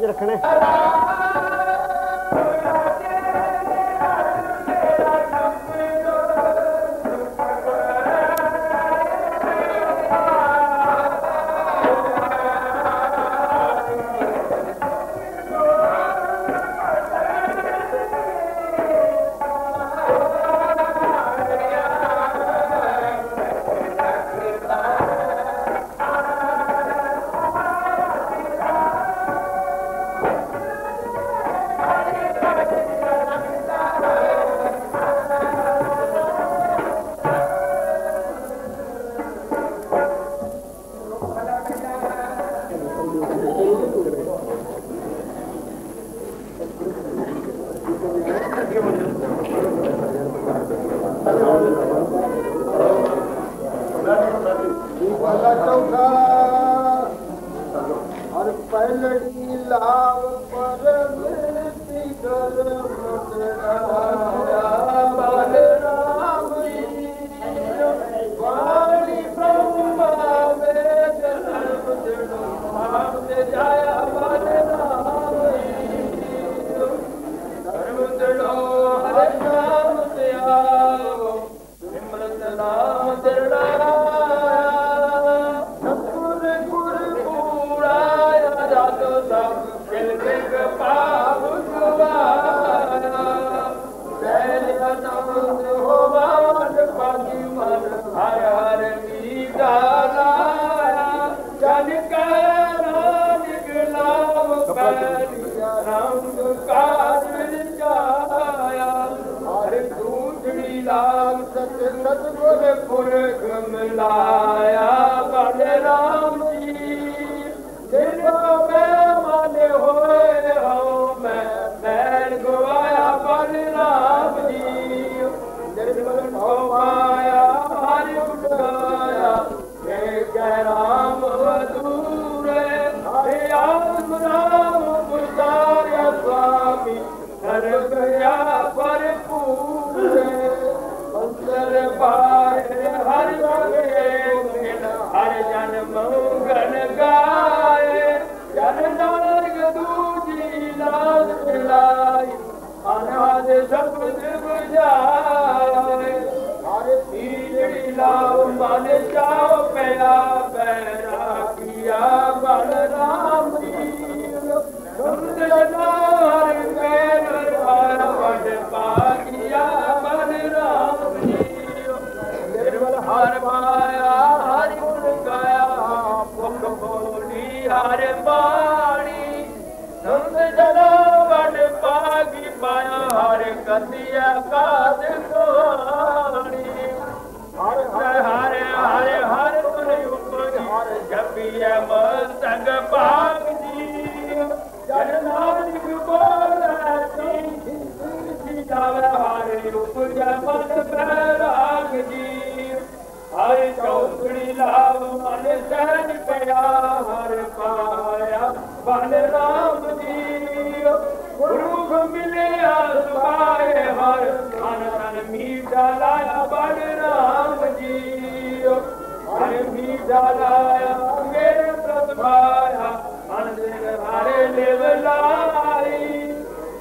रखने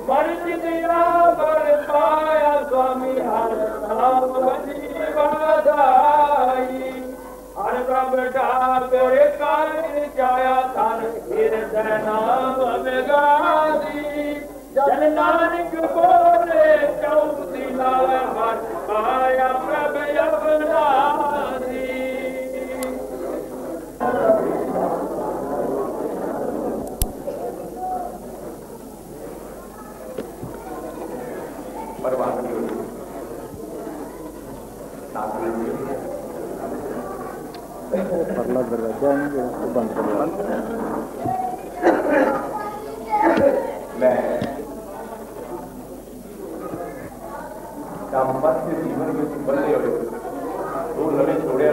मर्जी दिया बर पाया स्वामी हर नाम बधाई हर प्रभ ठाकुर कर जाया कर हृदय नाम गादी जन नानक बोले चौथी लाल हर पाया प्रभ अवनादी परला दरवाजा है उसको बंद कर मैं दाम्पत्य जीवन में बल्ले हो दो नवे छोड़े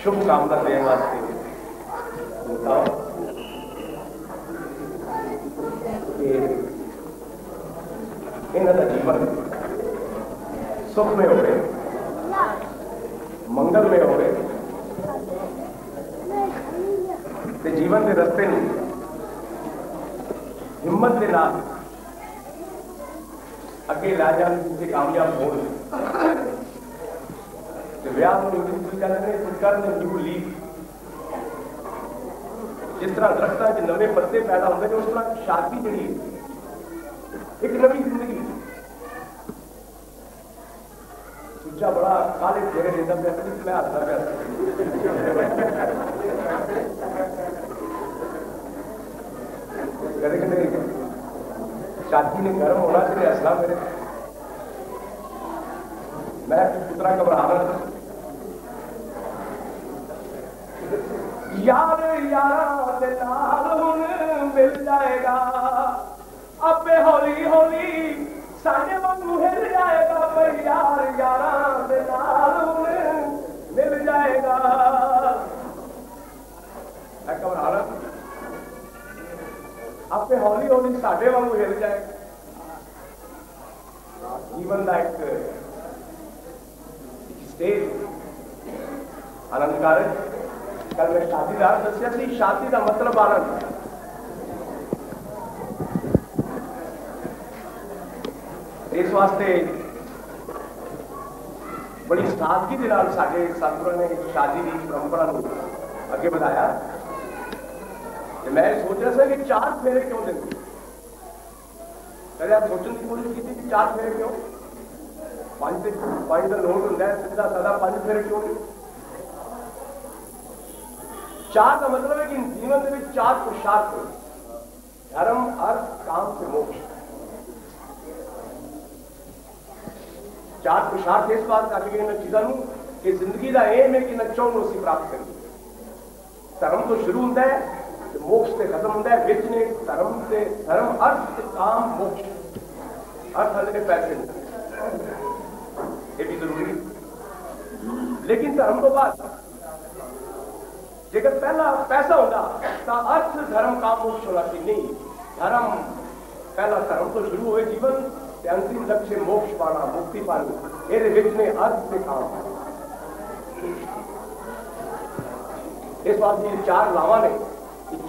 शुभ कामना देने वास्ते बताओ इन्हों का जीवन सुख में हो गए मंगल में हो गए जीवन के रस्ते में हिम्मत के नाल अगे ला जाने कामयाब हो विआह जिस तरह दरख्त नवे पत्ते पैदा होते हैं उस तरह शादी जी एक नवी जिंदगी सुचा बड़ा काले फेरे देता मैं हंसता पाया कदे कदे शादी ने गर्म होना चाहिए हंसना मेरे मैं पुत्रा घबराना यार यारा दे नाल हुण मिल जाएगा अपे हौली हौली साडे वांगू हिल जाएगा पर यार यारा दे नाल हुण मिल जाएगा मैं घबराना आपे हौली हौली साडे वांगू हिल जाएगा जीवन का एक स्टेज आनंदकार कल मैं शादीदार दसिया सी शादी का मतलब आनंद इस वास्ते बड़ी सादगी के नाल साडे सतगुरां ने शादी की परंपरा को अगे बढ़ाया मैं सोच रहा था कि 4 फेरे क्यों देते कभी आप सोचने की कोशिश की थी कि 4 फेरे क्यों 5 का नोट होता है सीधा साधा 5 फेरे क्यों 4 का मतलब है कि जीवन में 4 पुरुषार्थ धर्म अर्थ काम से मोक्ष 4 पुरुषार्थ इस बात कर गए चीजों कि जिंदगी का एम है कि नचों उसी प्राप्त करिए धर्म तो शुरू होता है मोक्ष से खत्म होता है विच ने धर्म अर्थ काम मोक्ष अर्थ हल्के पैसे ये भी जरूरी लेकिन धर्म तो बाद जेकर पहला पैसा होता तो अर्थ धर्म काम मोक्ष होना चाहिए नहीं धर्म पहला धर्म तो शुरू हुए जीवन अंतिम लक्ष्य मोक्ष पाना मुक्ति पानी ये विच ने अर्थ से काम इस बात की 4 लावा ने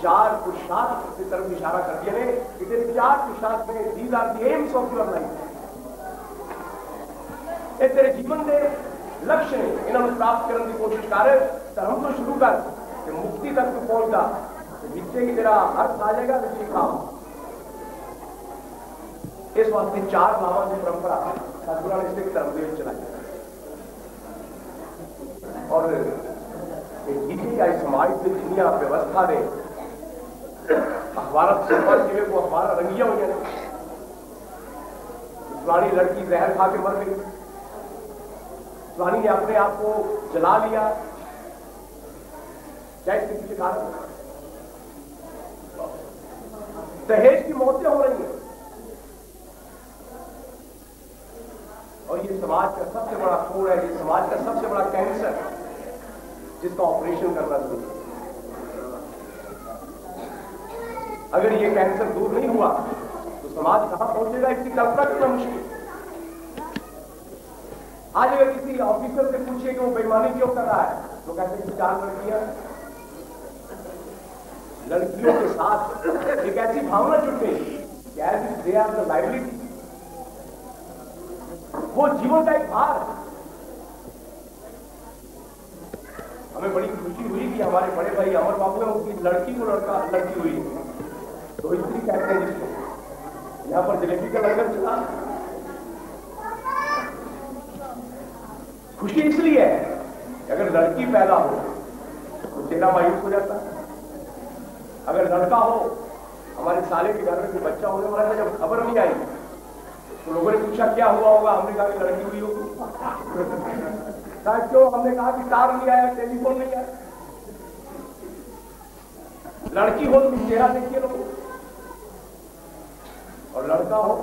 4 पुरुषार्थ की तरफ इशारा कर दिए ने कि 4 पुरुषार्थ में these are the aims of your life ये तेरे जीवन के लक्ष्य ने इन्होंने प्राप्त करने की कोशिश कर धर्म तो शुरू कर मुक्ति तक तो पहुंचता नीचे की तेरा अर्थ आ जाएगा नीचे काम इस वास्ते 4 लावा की परंपरा सतगुरां ने सिख धर्म में चलाई और जीती का समाज की जिन्नियां व्यवस्था ने अखबार जिम्मे को अखबार रंगिया हुई ने फलानी लड़की जहर खा के मर गई फलानी ने अपने आप को जला लिया क्या इसके पीछे कारण दहेज की मौतें हो रही हैं और ये समाज का सबसे बड़ा कोड़ है ये समाज का सबसे बड़ा कैंसर जिसका ऑपरेशन करना जरूरी है अगर ये कैंसर दूर नहीं हुआ तो समाज कहां पहुंचेगा इसकी कल्पना करना मुश्किल आज अगर किसी ऑफिसर से पूछिए कि वो बेईमानी क्यों कर रहा है तो कहते हैं 4 लड़कियों के साथ एक ऐसी भावना जुट गई दे आर द लाइबिलिटी, वो जीवन का एक भार है। हमें बड़ी खुशी हुई कि हमारे बड़े भाई अमर बाबू है, उनकी लड़की को लड़की हुई, तो स्त्री कहते हैं जिसको। यहाँ पर जलेबी का लंगर चला, खुशी इसलिए है कि अगर लड़की पैदा हो तो चेहरा मायूस हो जाता है, अगर लड़का हो, हमारे साले के घर में कोई बच्चा होने वाला था, जब खबर नहीं आई तो लोगों ने पूछा क्या हुआ होगा, हमने कहा कि लड़की हुई होगी। क्यों? हमने कहा कि तार नहीं आया, टेलीफोन नहीं आया। लड़की हो तो चेहरा देखिए लोग, और लड़का हो,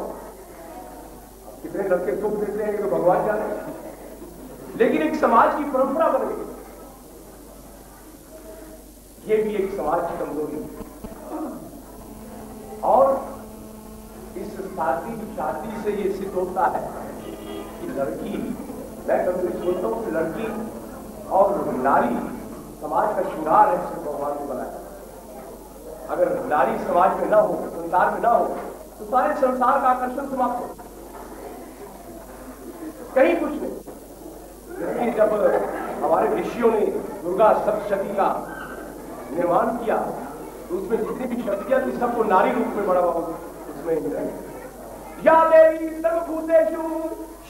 कितने लड़के सुख देते हैं तो भगवान जाने। लेकिन एक समाज की परंपरा बन गई, ये भी एक समाज की कमजोरी है। और इस शादी से ये सिद्ध होता है कि लड़की, मैं कभी सोचता हूं कि लड़की और नारी समाज का श्रृंगार है, जिसको भगवान ने बनाया। अगर नारी समाज में ना हो, संसार में ना हो, तो सारे संसार का आकर्षण समाप्त हो, कहीं कुछ नहीं। लेकिन जब हमारे ऋषियों ने दुर्गा सप्तशती का निर्माण किया तो उसमें जितनी भी शक्तियां थी सबको नारी रूप में बड़ा उसमें या देवी सर्वभूतेषु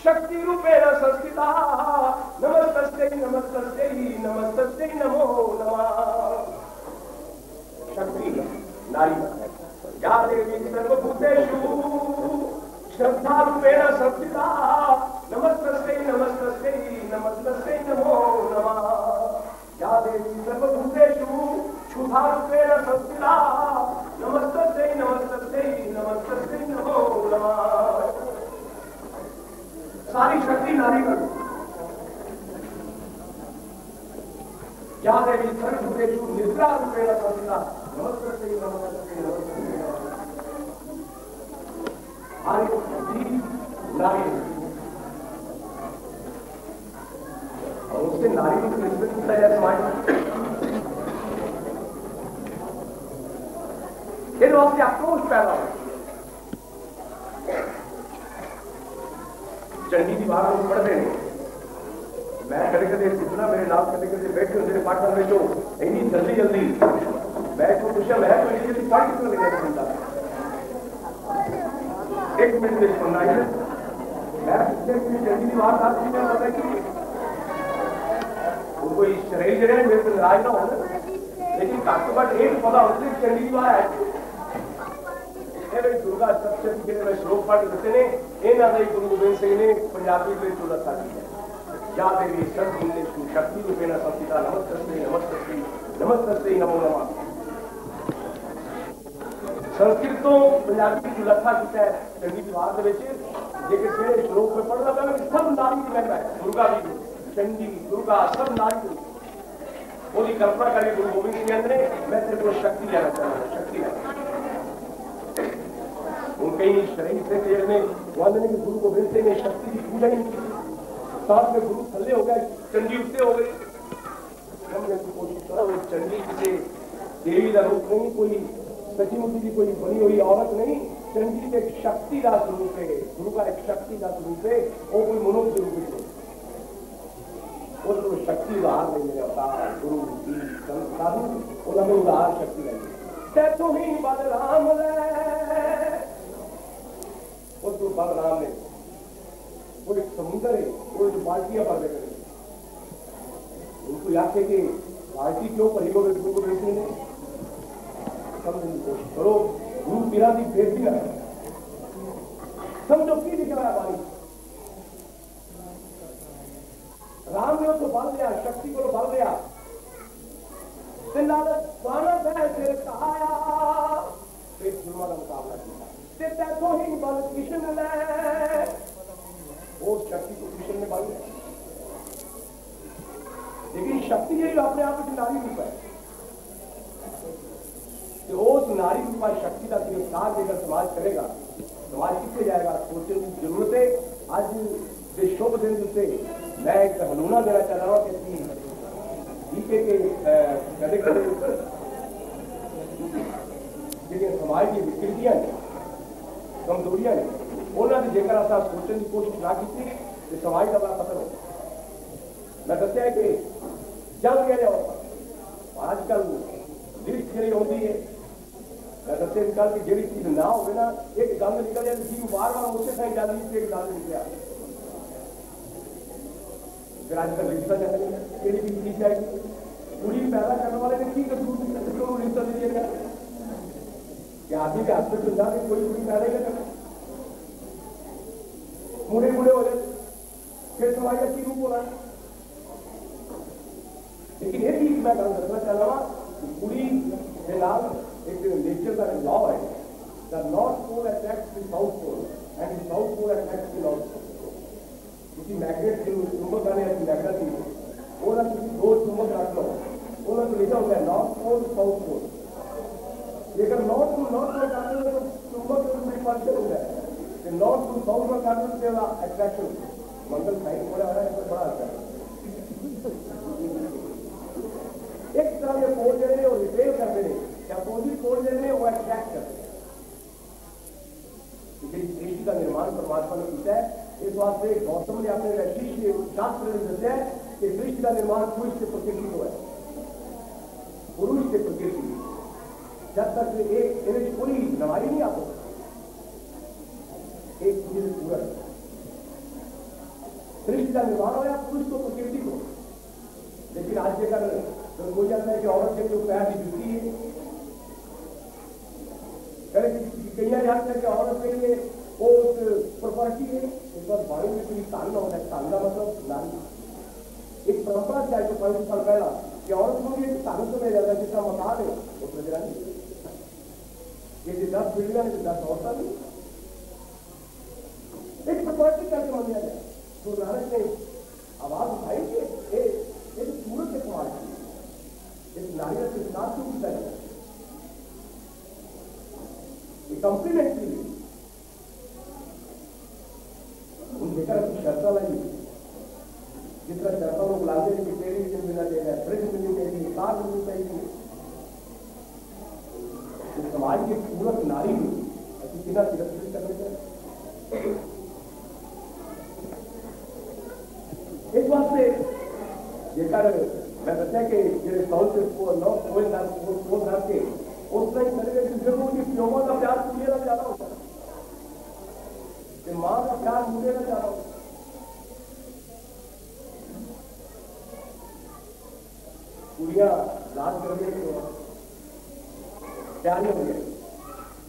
शक्ति रूपेण संस्थिता नमस्तस्यै नमस्तस्यै नमस्तस्यै नमो नमः। शक्ति नारी, या देवी सर्वभूतेषु श्रद्धा रूपेण संस्थिता नमस्तस्यै नमस्तस्यै नमस्तस्यै नमो नमः। या देवी सर्वभूतेषु क्षुधा रूपेण संस्थिता नमस्तस्यै नमस्तस्यै नमस्तस्यै नमो नमः। सारी शक्ति नारी का। या देवी सर्वभूतेषु निद्रा रूपेण संस्थिता नमस्तस्यै नमस्तस्यै नमस्तस्यै नमः। नारी और उससे नारी को रिस्पेक्ट किया जाए समाज में, फिर उससे आक्रोश पैदा हो। चंडी की बात हम पढ़ते हैं, मैं कभी कभी इतना मेरे नाम कभी कभी बैठे मेरे पार्टनर में जो इतनी जल्दी जल्दी बैठ को कुशल है तो इतनी जल्दी पार्टी क्यों लेकर मिलता है। एक मिनट में सुनना है, मैं जल्दी बात आपकी मैं पता कि उनको शरीर जगह मेरे को नाराज ना हो, लेकिन काटो बट एक पता होती चंडी की बात है दुर्गा सप्तशती के लिए मैं श्लोक पाठ करते ने इन आदि गुरु गोबिंद सिंह ने पंजाबी में 14 साल की है। या देवी सर्वभूतेषु शक्ति रूपेण संस्थिता नमस्तस्यै नमस्तस्यै नमस्तस्यै नमो नमः। संस्कृत तो पंजाबी की लखा किया है चंडी की बात जेकर से श्लोक में पढ़ना था सब नारी की महिमा है। दुर्गा भी, चंडी, दुर्गा सब नारी की बोली कल्पना करी गुरु गोबिंद सिंह ने मैं तेरे को शक्ति लेना चाह रहा हूँ, शक्ति लेना उनके ही शरीर से तेल में वाले ने गुरु गोबिंद सिंह ने शक्ति की पूजा ही नहीं की, साथ में गुरु थल्ले हो गए, चंडी उत्ते हो गई। हमने कोशिश करा वो चंडी से देवी का रूप नहीं, कोई सचीमुची की कोई बनी हुई औरत नहीं, चंडी एक शक्ति का स्वरूप है, गुरु का एक शक्ति का स्वरूप है, वो कोई मनुष्य रूप नहीं, वो तो शक्ति उदाहर नहीं होता। गुरु साधु उन्होंने उदाहर शक्ति नहीं तू ही बलराम वो तो बलराम ने वो एक समुद्र है, वो जो बाल्टियां भर देते उनको याद है कि बाल्टी क्यों परी को गुरु को बेचने ने समझने की कोशिश करो। गुरु पीरा की भेद भी लगा समझो की दिखा रहा पानी राम ने उसको बल दिया, शक्ति को बल दिया, मुकाबला किया ही बल कृष्ण ने और शक्ति को कृष्ण ने बल दिया। लेकिन शक्ति यही अपने आप में नारी रूप है कि उस नारी रूप में शक्ति का तिरस्कार देकर समाज करेगा, समाज किससे जाएगा सोचने की जरूरत है। आज शुभ दिन से मैं एक हलूना देना चाह रहा हूँ कि जीके के कदे लेकिन समाज की विकृतियां कमजोरियां ने उन्होंने जेकर अस सोचने की कोशिश ना की तो समाज का बड़ा पतन हो। मैं दसिया कि चल गए आजकल लिस्ट जी आती है मैं दसिया कल की जी चीज ना हो ना एक गंद निकल जाए जी बार बार उसे साई जाती एक गंद निकलिया फिर आजकल रिश्ता चल कि चीज है कुड़ी पैदा करने वाले ने की कसूर रिश्ता दीजिएगा कि आदमी के हाथ में चल जाए कोई कुड़ी पैदा ही ना मुड़े मुड़े हो जाए फिर समाज का की रूप होना। लेकिन ये चीज मैं गल दसना चाह रहा कुड़ी के नाल एक नेचर का लॉ है the north pole attracts the south pole and the south pole attracts the north pole. किसी मैग्नेट जो चुंबक आने मैग्नेट की वो ना किसी दो चुंबक रख लो वो ना तो लिखा होता है नॉर्थ पोल साउथ पोल। अगर नॉर्थ टू नॉर्थ में काटने तो चुंबक में फंक्शन होता है नॉर्थ टू साउथ में काटने से अट्रैक्शन मंगल साइड बड़ा है बड़ा आता है। एक तरह के पोल जो है वो रिपेल करते हैं या अपोजिट पोल जो है वो अट्रैक्ट करते हैं। सृष्टि का निर्माण परमात्मा ने किया है इस वास्ते गौतम ने अपने शास्त्र में दसिया है कि सृष्टि का निर्माण पुरुष से प्रकृति को है पुरुष से प्रकृति जब तक एक पूरी लड़ाई नहीं आती एक पूरा सृष्टि का निर्माण हो या पुरुष को प्रकृति को। लेकिन आज जेकर हो जाता है कि औरत के जो पैर की जुटी है कई जानते हैं कि औरत के लिए वो प्रॉपर्टी है इस बार बाड़ी में कोई तांगा होता है तांगा मतलब नारी एक परंपरा क्या है 5 साल पहला कि औरत को भी तांग तो नहीं जाता जिसका मकान है वो प्रजरा नहीं ये 10 बिल्डिंग है 10 औरत नहीं एक प्रॉपर्टी करके मान लिया जाए तो नानक ने आवाज उठाई कि सूरत के समाज की इस नारियल के साथ क्यों पूछा जाता है कंप्लीमेंट्री उन देखकर अपनी शर्ता लगी जिस तरह शर्ता लोग बुलाते हैं कि टेलीविजन मिलना चाहिए फ्रिज मिलनी चाहिए कार मिलनी चाहिए तो समाज की पूरक नारी में ऐसी बिना तिरस्कृत करने से इस बात से जेकर मैं बताया कि जो साउथ से नॉर्थ पोल के उस तरह तरीके से जरूर की प्योमा का प्यार मुझे ना ज्यादा होता है कि माँ का प्यार मुझे ना ज्यादा होता कुड़ियां रात करने की प्यार नहीं हो गया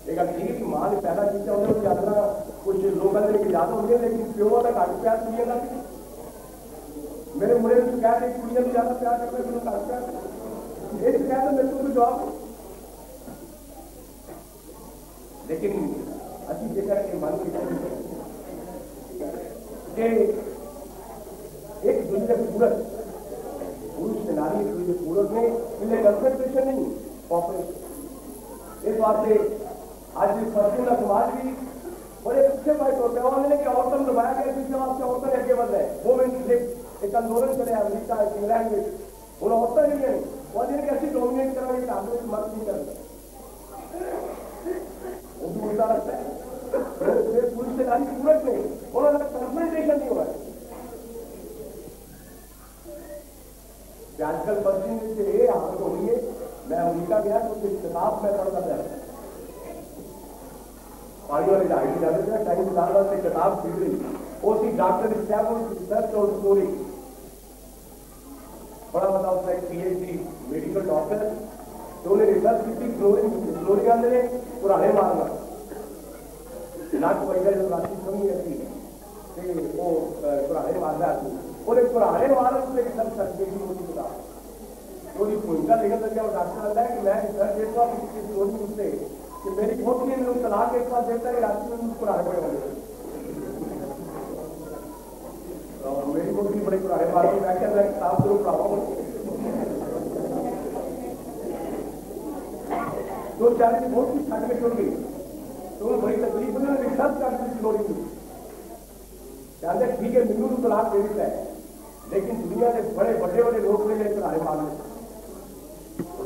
लेकिन ठीक है कि माँ ने पैदा किया उन्हें ज्यादा कुछ लोग ज्यादा होंगे लेकिन प्योमा का घट प्यार कुड़िया का मेरे मुड़े में शिकायत है कुड़िया में ज्यादा प्यार करते हैं घट प्यार ये शिकायत है मेरे को जवाब लेकिन अच्छी जगह के मान के एक दुनिया पूरक पुरुष से नारी दुनिया पूरक में इन्हें कंसंट्रेशन नहीं कॉपरेशन इस बात से आज फर्जी का समाज भी बड़े अच्छे फाइट होते हैं और कि औरतों दबाया गया जिसके वास्ते औरतें आगे बढ़ रहे हैं वोमेन स्लिप एक आंदोलन चले अमेरिका इंग्लैंड में उन औरतें नहीं है और जिन्हें कैसे डोमिनेट कराने का आंदोलन मत नहीं कर रहे उल्टा लगता है पुरुष से नारी पूरक नहीं उन्होंने कंसंट्रेशन नहीं हो रहा है आजकल पश्चिम से ये हालत हो रही है मैं अमेरिका गया तो कुछ किताब में पढ़ता था पानी वाले जाके जाते थे टाइम निकालना से किताब सीख रही उसी डॉक्टर रिसर्च और स्टोरी बड़ा बता उसका एक PhD मेडिकल डॉक्टर तो उन्हें रिसर्च की थी फ्लोरिंग आने पुराने मारना नाक पैदा जो राशि कमी ऐसी वो पुराने मारना आदमी और एक पुराने मारन से रिसर्च करके मोदी किताब स्टोरी भूमिका लेकर लगे और डॉक्टर आता है कि मैं रिसर्च देखता हूँ किसी स्टोरी उससे कि मेरी बहुत ही लोग सलाह के साथ देखता है कि राशि में पुराने बड़े वाले मेरी बहुत ही बड़े पुराने मारन में व्याख्या मैं किताब जरूर पढ़ावा तो चाहे बहुत कुछ छाट के छोड़ गई तो बड़ी तकलीफ में रिसर्च करती स्टोरी में कहते ठीक है मिनू तलाक दे देता है लेकिन दुनिया के बड़े बड़े बड़े लोग ने पुराने मामले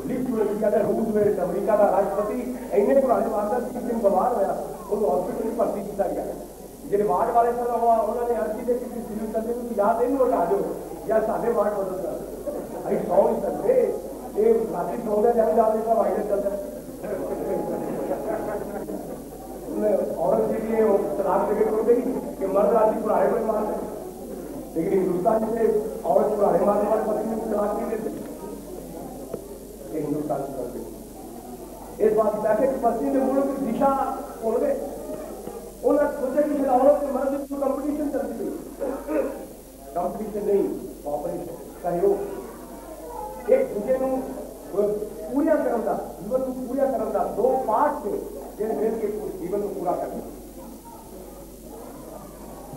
लिस्ट में रूस में अमेरिका का राष्ट्रपति इन्हें पुराने मामला 3 दिन बवाल होया ਉਹਨੂੰ ਹਸਪੀਟਲ ਵਿੱਚ ਭਰਤੀ ਕੀਤਾ ਗਿਆ। ਜਿਹੜੇ ਵਾਰਡ ਵਾਲੇ ਸਨ ਉਹਨਾਂ ਨੇ ਅਰਜ਼ੀ ਦੇ ਕਿਸੇ ਸਿਵਲ ਕਰਦੇ ਨੂੰ ਕਿ ਜਾਂ ਇਹਨੂੰ ਹਟਾ ਦਿਓ ਜਾਂ ਸਾਡੇ ਵਾਰਡ ਬਦਲ ਕਰ ਦਿਓ। ਅਸੀਂ ਸੌ ਨਹੀਂ ਸਕਦੇ, ਇਹ ਰਾਤੀ ਸੌਂਦੇ ਜਾਂਦੇ ਜਾਂਦੇ ਦਾ ਵਾਇਰਸ ਚੱਲਦਾ। औरत के लिए तलाक देकर छोड़ गई कि मर्द आदमी पुराने को मार दे, लेकिन हिंदुस्तान से औरत पुराने मारने वाले पत्नी को तलाक नहीं देते। हिंदुस्तान से कर इस बात बैठे कि पत्नी ने मुल्क की दिशा खोल गए। उन्होंने सोचा कि औरत के मर्द की कंपटीशन चलती गई। कंपटीशन नहीं, कॉपरेशन, सहयोग, एक दूसरे को पूरा करना, जीवन को पूरा करना, दो पार्ट से मिल के जीवन को पूरा करना।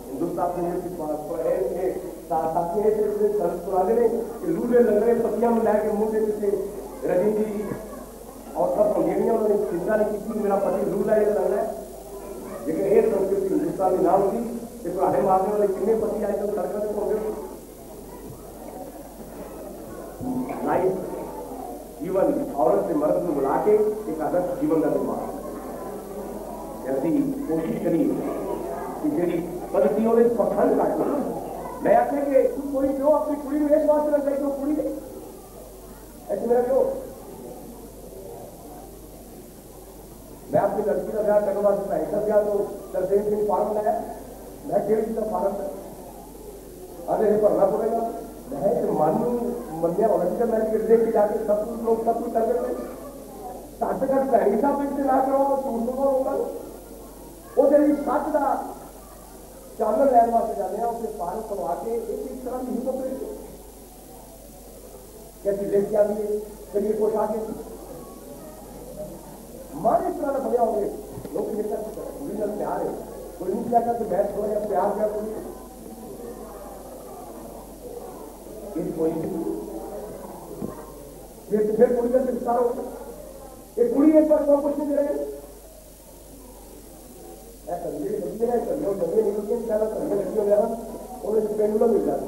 हिंदुस्तान में पुराने में लूले लग रहे पतियां मिला के मुंह देते थे रजी जी और सब रोगियां उन्होंने चिंता नहीं की मेरा पति लू लाए लग रहा है। लेकिन ये संस्कृति हिंदुस्तान में ना होती कि पुराने मारने वाले कितने पति आए तो सड़क पर होंगे। लाइफ जीवन औरत से मर्द को बुला के एक आदर्श जीवन का निर्माण ऐसी कोशिश करिए कि जी पद्धति और पसंद काटना। मैं आखे कि कोई क्यों अपनी कुड़ी में विश्वास रख गई तो कुड़ी ऐसे मेरा क्यों। मैं अपनी लड़की का ब्याह करने वाला ऐसा ब्याह तो तरदेव सिंह फार्म लाया, मैं 1.5 का फार्म अरे भरना पड़ेगा। मैं मानू मन्या होना मैं देख के जाके सब कुछ लोग सब कुछ कर देते सार्थक पैसा पैसे ना करो तो होगा वो तेरी सच का चानन लैन वास्ते जाते हैं उसे पार करवा के एक तरह की हिम्मत कैसी लेके आ गई करिए कुछ आगे मन इस तरह बढ़िया होंगे लोग प्यार है कोई नहीं क्या करते मैं थोड़ा या प्यार क्या करूँ कोई फिर पूरी का विस्तार होगा। एक पूरी एक बार कुछ नहीं दे रहे हैं पेंडुलम मिल जाता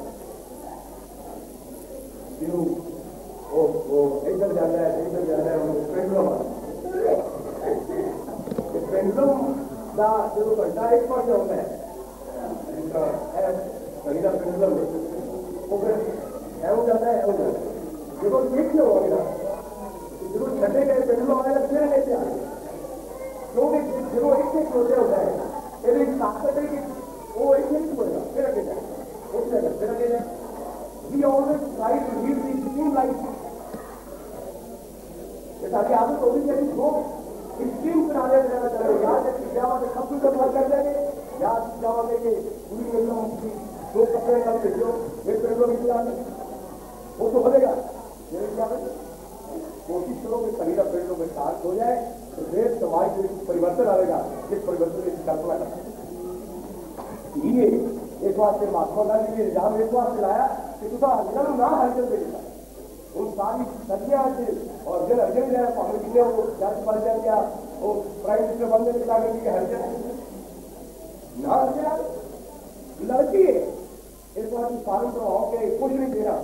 एकदम जाना है एकदम जाना है पेंडुलम पेंडुलम का जो घंटा एक पास होता है पेंडुलम वो फिर एवं जाता है एवं जाता है देखो ठीक क्यों होगा जो छठे गए पेंडुलम आएगा फिर कैसे आ गए क्योंकि जो एक सोचे होता है यदि ताकत है कि वो एक नहीं छोड़ेगा फिर अगे जाए फिर अगे जाए। We always try to live the extreme life ताकि आदत होगी कि वो एक्सट्रीम किनारे रहना चाहिए। याद है कि क्या बात है सब कुछ बात कर देंगे याद क्या बात है कि पूरी एकदम दो कपड़े का भेजो एक पेड़ों में चला वो तो बनेगा। कोशिश करो कि शरीर पेड़ों में साथ हो जाए तो फिर समाज में परिवर्तन आएगा जिस परिवर्तन की कल्पना करते ये इस बात से महात्मा गांधी ने निजाम इस बात से लाया कि तुझा जन्म ना हलचल देगा उन सारी सदियां से और जन अर्जन जो है कांग्रेस ने वो जाति पार्टी किया वो प्राइम मिनिस्टर बनने के कागज की हलचल ना हलचल लड़की है इस बात की पालन तो के कुछ नहीं देना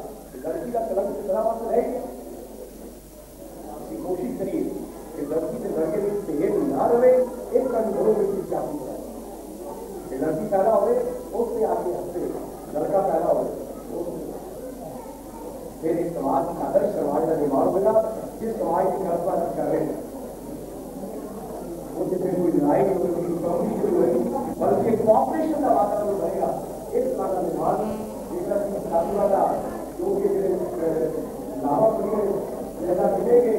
लड़की का कलम से तरह बात रहेगी। कोशिश करिए कि लड़की से लड़के में भेद ना रहे एक दोनों में चीज क्या लड़की पैदा हो उससे आगे हंसते लड़का पैदा हो फिर एक समाज आदर्श समाज का निर्माण होगा जिस समाज की कल्पना कर रहे हैं उससे फिर कोई लड़ाई नहीं होगी कॉम्पिटिशन शुरू होगी बल्कि कॉपरेशन का वातावरण बनेगा। इस तरह का निर्माण एक स्थापना का जो लाभक जैसा मिलेंगे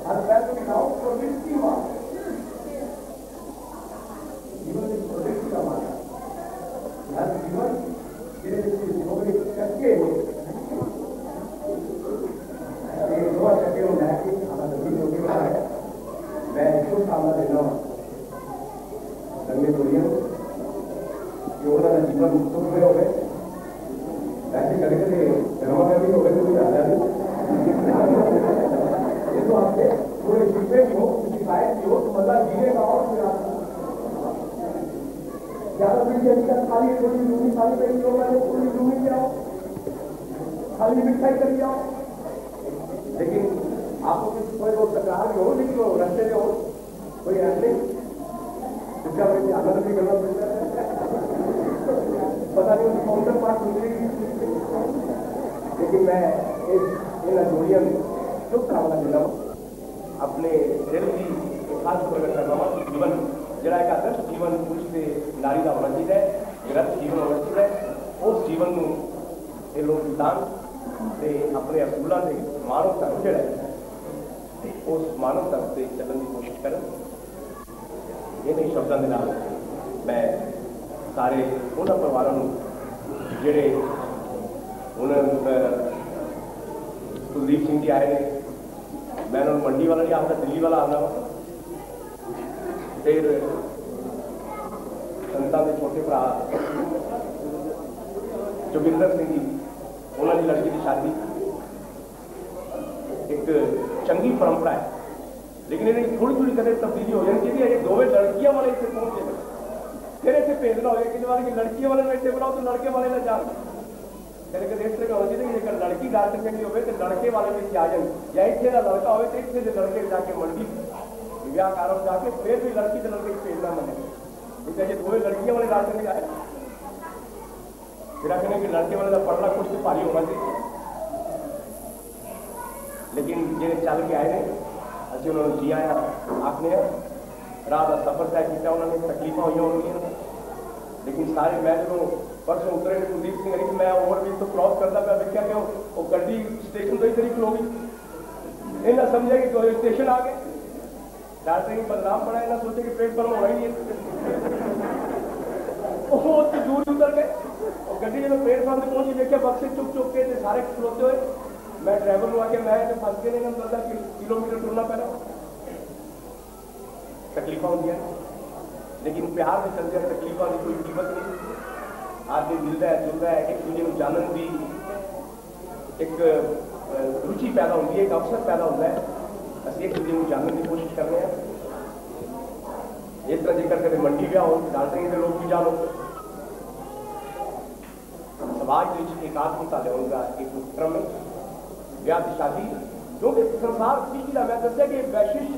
हर पैसे की नाव प्रोजेक्ट हुआ जीवन में प्रोजेक्ट का माना हर जीवन करके मैं खुद सामना देना संगे बोलिए योगदान जीवन सुख में हो गए ऐसे कभी कभी जमा भी हो गए तो ज्यादा ये तो आपके पूरे जीवे भी हो शिकायत भी हो तो मतलब जीने का और ज्यादा फिर खाली थोड़ी लूनी खाली पेड़ी हो गए पूरी लूनी ले आओ खाली मिठाई कर जाओ लेकिन आपको कोई वो तकरार हो लेकिन वो रस्ते में हो कोई ऐसे इसका मुझे आनंद भी करना पड़ता है, पता नहीं उनकी काउंटर पार्ट मिलेगी, लेकिन मैं इन जोड़ियों में शुभकामना देना अपने दिल की खास प्रकट करना कि जीवन जरा एक आदर्श जीवन पुरुष से नारी का होना चाहिए, गृहस्थ जीवन होना चाहिए। उस जीवन को ये लोग विधान से अपने असूलों से मानव धर्म जोड़ा है उस मानव धर्म से चलने की कोशिश करें। ये नहीं शब्दों के नाम मैं सारे उन्होंने परिवारों जोड़े उन्होंने कुलदीप सिंह जी आए ने, मैं उन्होंने मंडी वाला नहीं आता, दिल्ली वाला आना वा, फिर संतां के छोटे भरा जोगिंदर सिंह जी उन्होंने लड़की की शादी एक चंगी परंपरा है, लेकिन इन्हें थोड़ी थोड़ी कदर तब्दीली हो जानी चाहिए। दोवें लड़कियां वाले इतने पहुंच गए, फिर इतने भेजना हो कि बार कि लड़की वाले में इतने बनाओ तो लड़के वाले में जान फिर कदम इस तरह होना चाहिए। जेकर लड़की डॉक्टर करनी हो तो लड़के वाले में आ जाए, या इतने का लड़का हो तो इतने से लड़के जाके मंडी विवाह कारण जाके फिर भी लड़की के लड़के भेजना मने, इसलिए दोवें लड़कियां वाले डॉक्टर नहीं आए, फिर आखने कि लड़के वाले का पढ़ना कुछ तो भारी होना चाहिए। लेकिन जो चल के आए हैं असं उन्होंने जी आया आखने राह का सफर तय किया, उन्होंने तकलीफा हुई होंगी, लेकिन सारे मैं जो परसों उतरे कुलदीप सिंह हरी मैं ओवरब्रिज तो क्रॉस करता पाया देखा कि वो गड्डी स्टेशन तो ही तरीक खलो गई, इन्हें समझा कि कोई स्टेशन आ गए, डॉक्टर की बदनाम पड़ा, इन्हें सोचे कि प्लेटफॉर्म होगा ही नहीं, वो उसकी दूर उतर गए और गड्डी जब प्लेटफॉर्म पर पहुंची देखा बक्से चुप चुप के सारे खलोते हुए, मैं ड्राइवर को आके मैं फंस के नहीं 10 किलोमीटर टुरना पैना, तकलीफा होंगी, लेकिन प्यार में चलते हैं तकलीफा की कोई कीमत नहीं। आदमी मिलता है जुलता है, एक दूसरे को जानन की एक रुचि पैदा होती है, एक अवसर पैदा होता है, असं एक दूसरे को जानने की कोशिश कर रहे हैं। इस तरह जेकर कभी मंडी ब्याह हो डालते हैं लोग भी जानो, समाज एक आत्मता लिया एक क्रम में ब्याह की शादी, क्योंकि संसार सृष्टि का मैं दसिया कि वैशिष्ट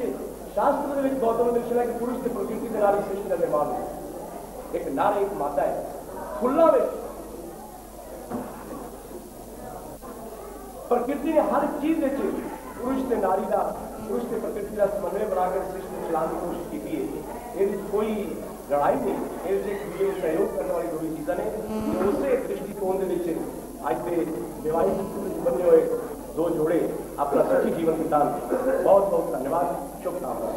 शास्त्र में गौतम ने दर्शाया कि पुरुष की प्रकृति के नाल सृष्टि का निर्माण है, एक नर एक माता है, फुल्ला में प्रकृति ने हर चीज पुरुष से नारी का पुरुष से प्रकृति का समन्वय बनाकर सृष्टि चलाने की कोशिश की है। ये कोई लड़ाई नहीं, ये सहयोग करने वाली दोनों चीज़ें ने दूसरे दृष्टिकोण के आज से विवाहित बने हुए दो जोड़े अपना सुखी जीवन बितान। बहुत बहुत धन्यवाद, शुभकामना।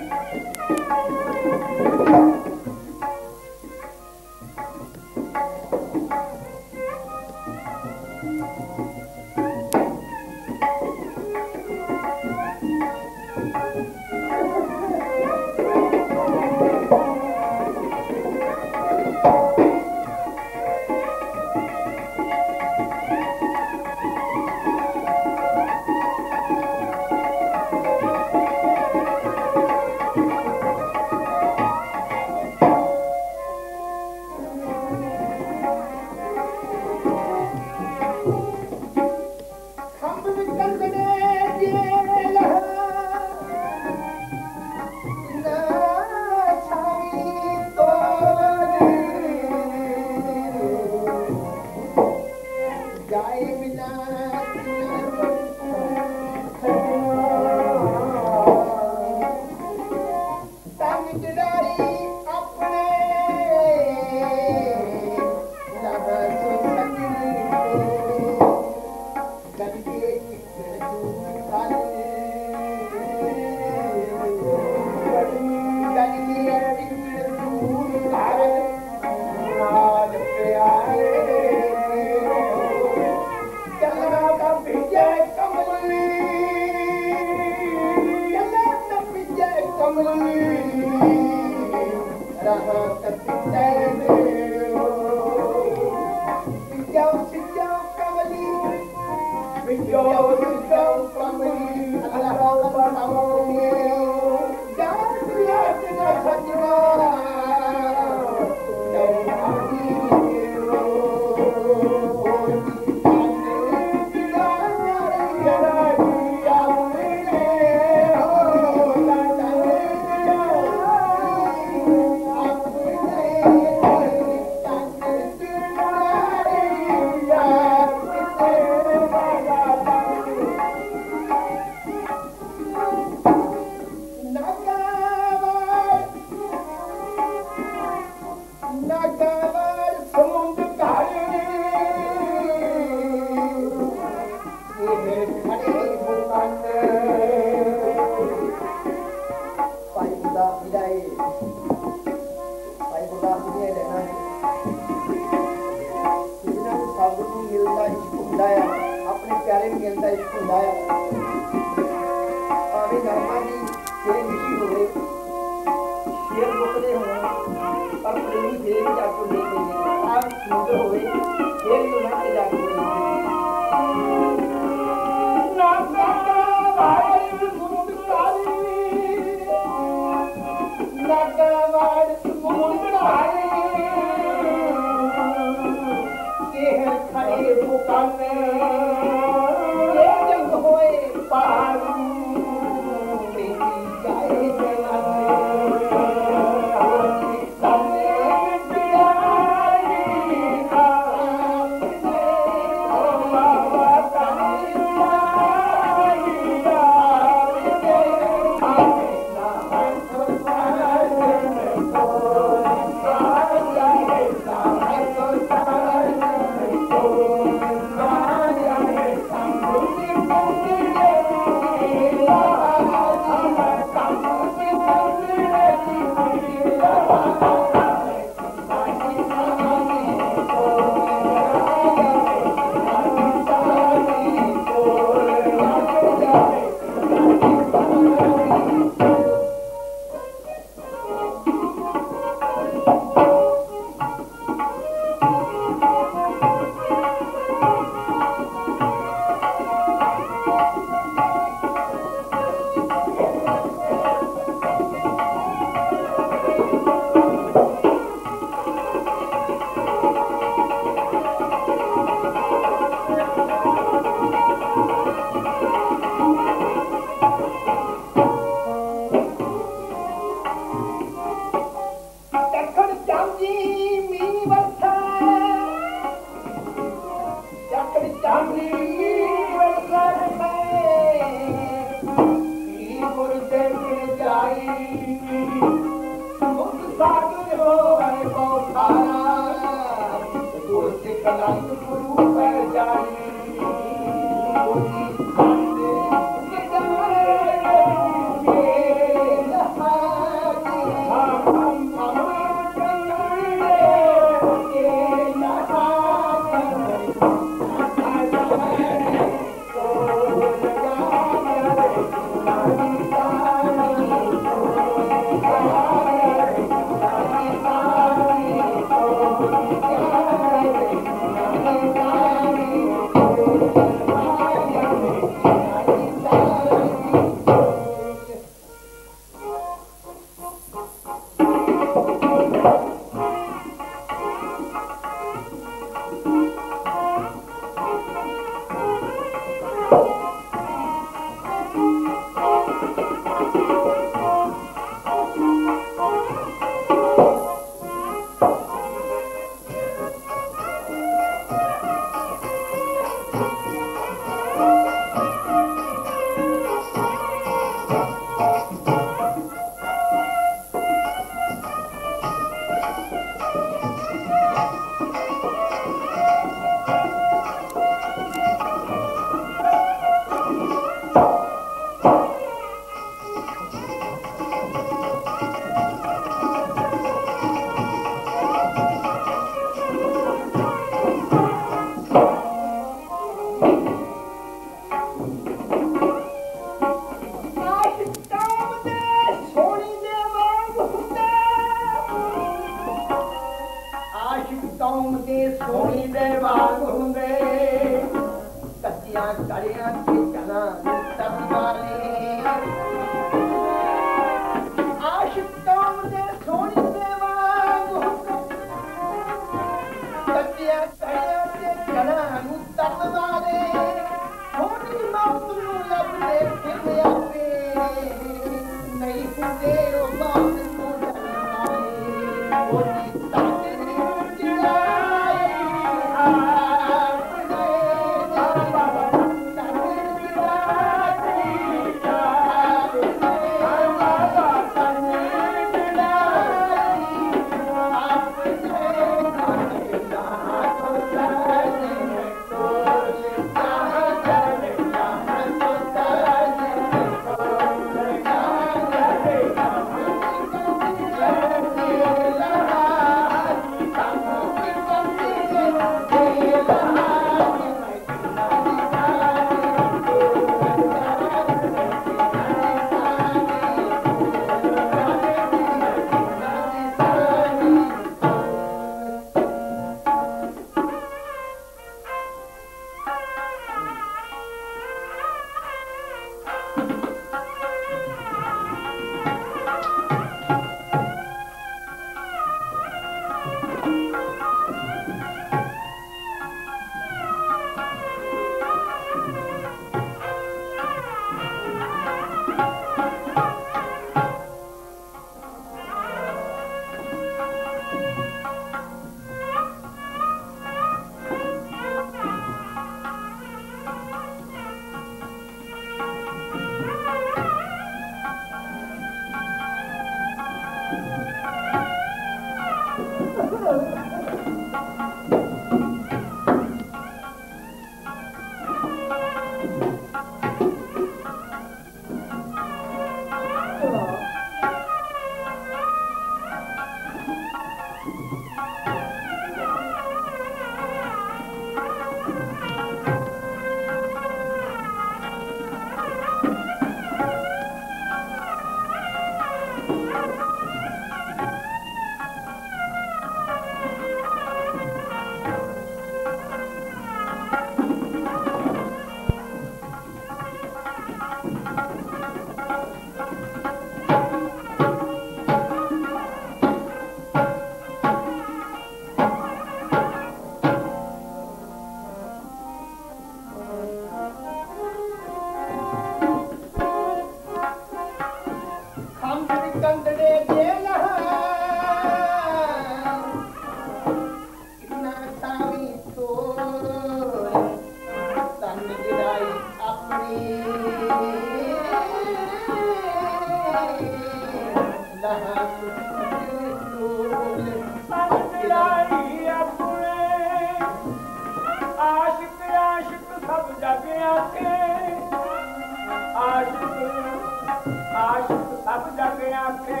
आशिक सब जग आखे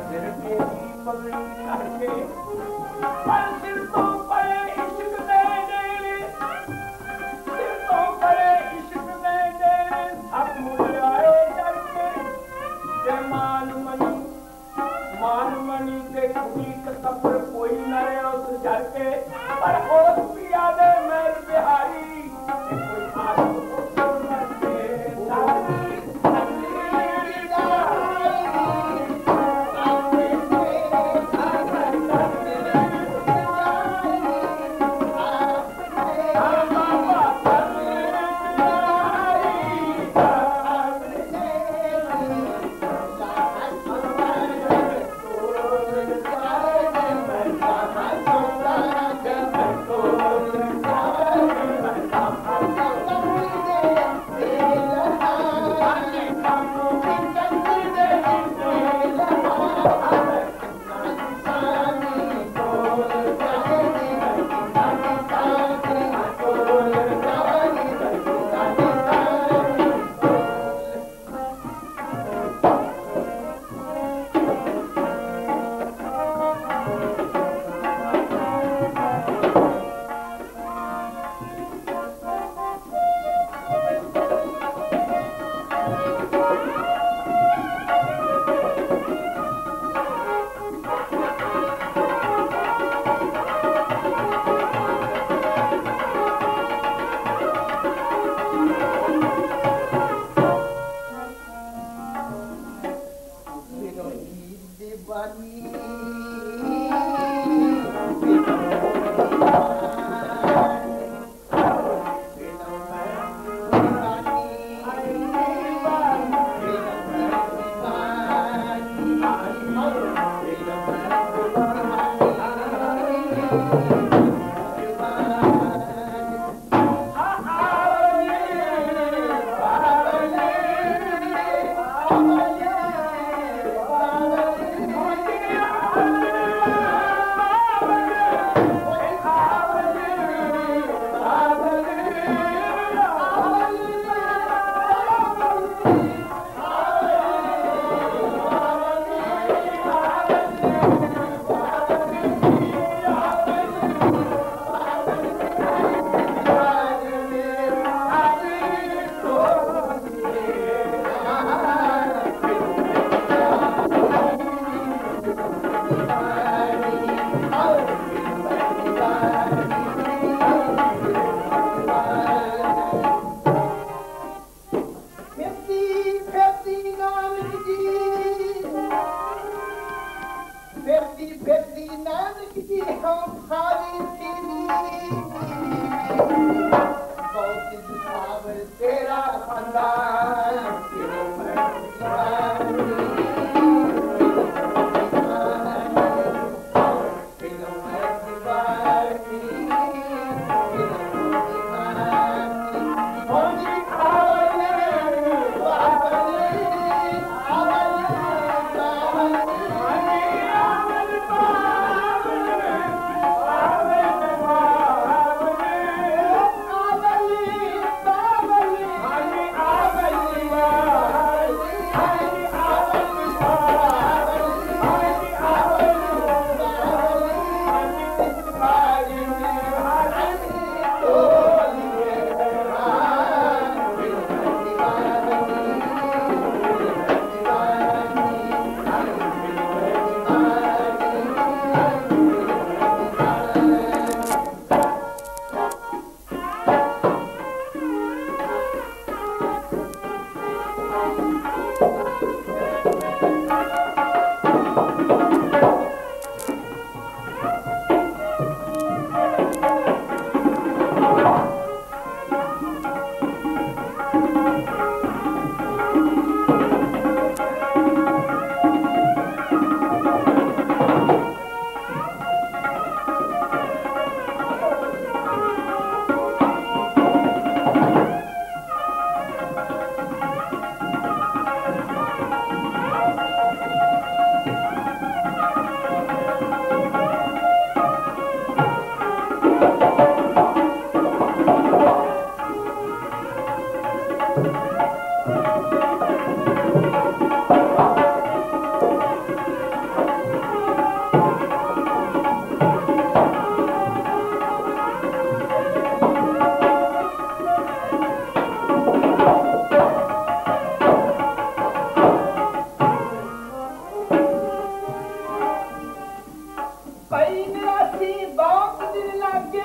सिर के पगड़ी करके पर सिर तो पड़े इश्क दे सिर तो पड़े इश्क दे सब मुझे आए करके ते मान मनी ते खुदी कबर कोई न रहे उस घर के पर उस पिया दे मेर बिहारी कोई आशिक भाई निराशी बहुत दिन लगे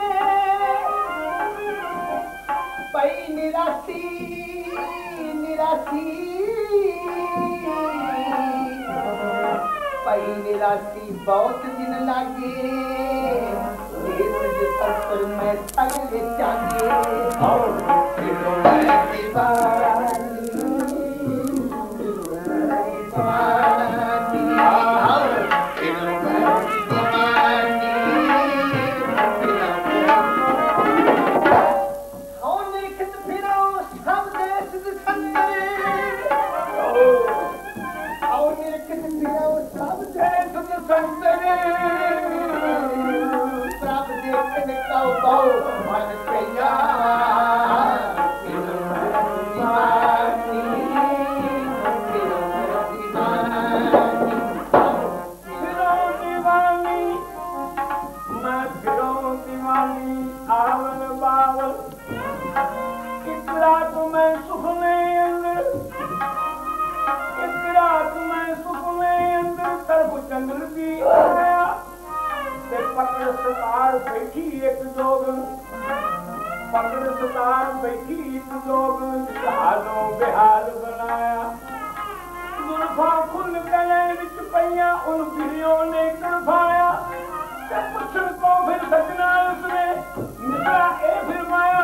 भाई निराशी निराशी भाई निराशी बहुत दिन लगे पर मैं थक जागे और बैठी एक जोगन पकड़ सतार बैठी एक जोगन हालों बेहाल बनाया गुरफा खुल गले विच पईया उन फिरियों ने कड़फाया ते पुछन को फिर सजना उसने निकला ए फिर माया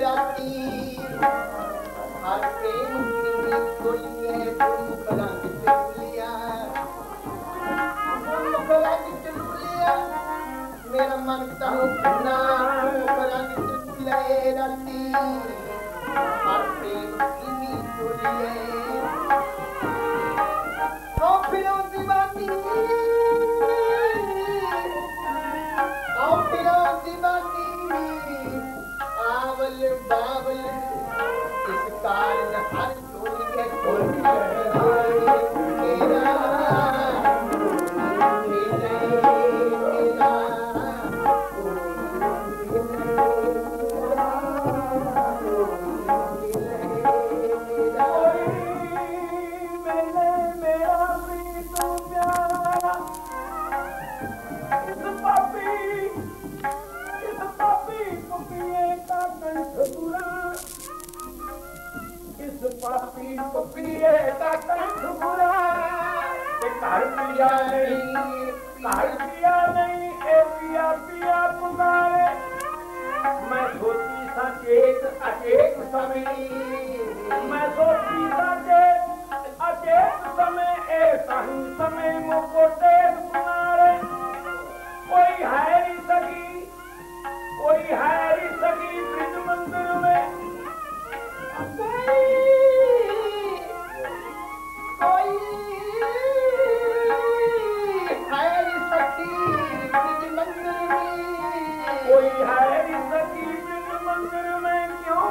राती हर प्रेम की गोलियां घर पिया नहीं ए पिया पिया पुकारे मैं सोची सचेत अचेत समय मैं सोची सचेत अचेत समय ऐसा ही समय मुझको तेज पुकारे कोई हैरी सगी ब्रिज मंदिर में कोई हैरी सगी ब्रिज मंदिर में कोई हैरी सगी ब्रिज मंदिर में क्यों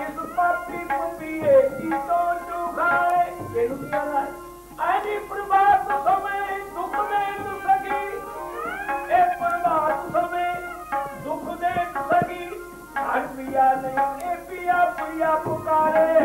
इस पापी को पिए की तो चुखाए अरे प्रभात समय दुख दे सगी ए प्रभात समय दुख दे सगी घर पिया नहीं ए पिया पिया पुकारे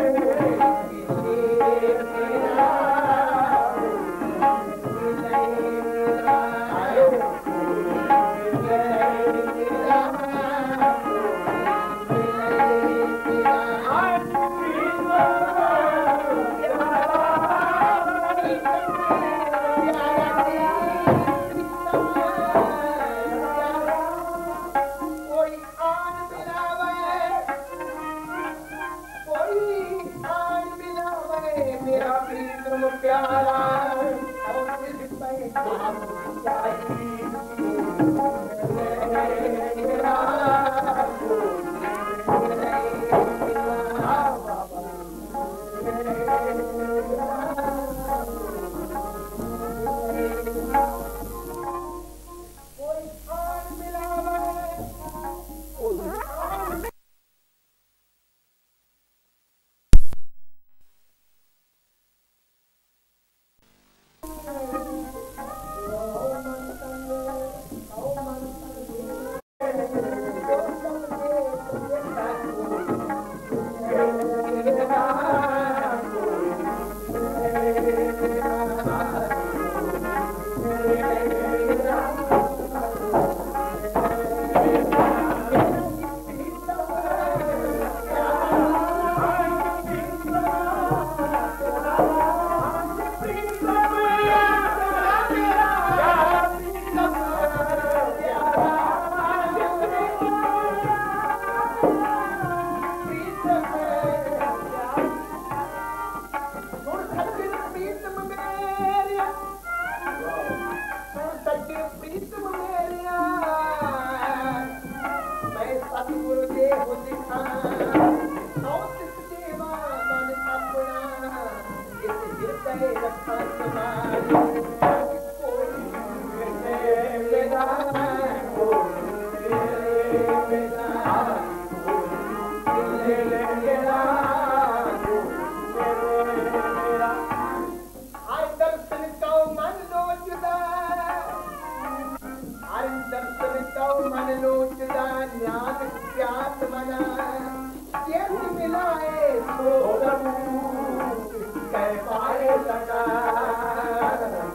मिलाए तो कह पाए लगा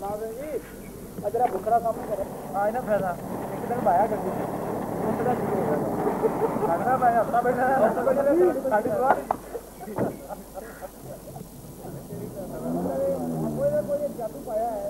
अजरा बुखरा काम करे आज ना फायदा एक दिन भाया गड्डी उसका शुरू हो गया लगना भाई हफ्ता बैठा साड़ी सवार कोई जादू पाया है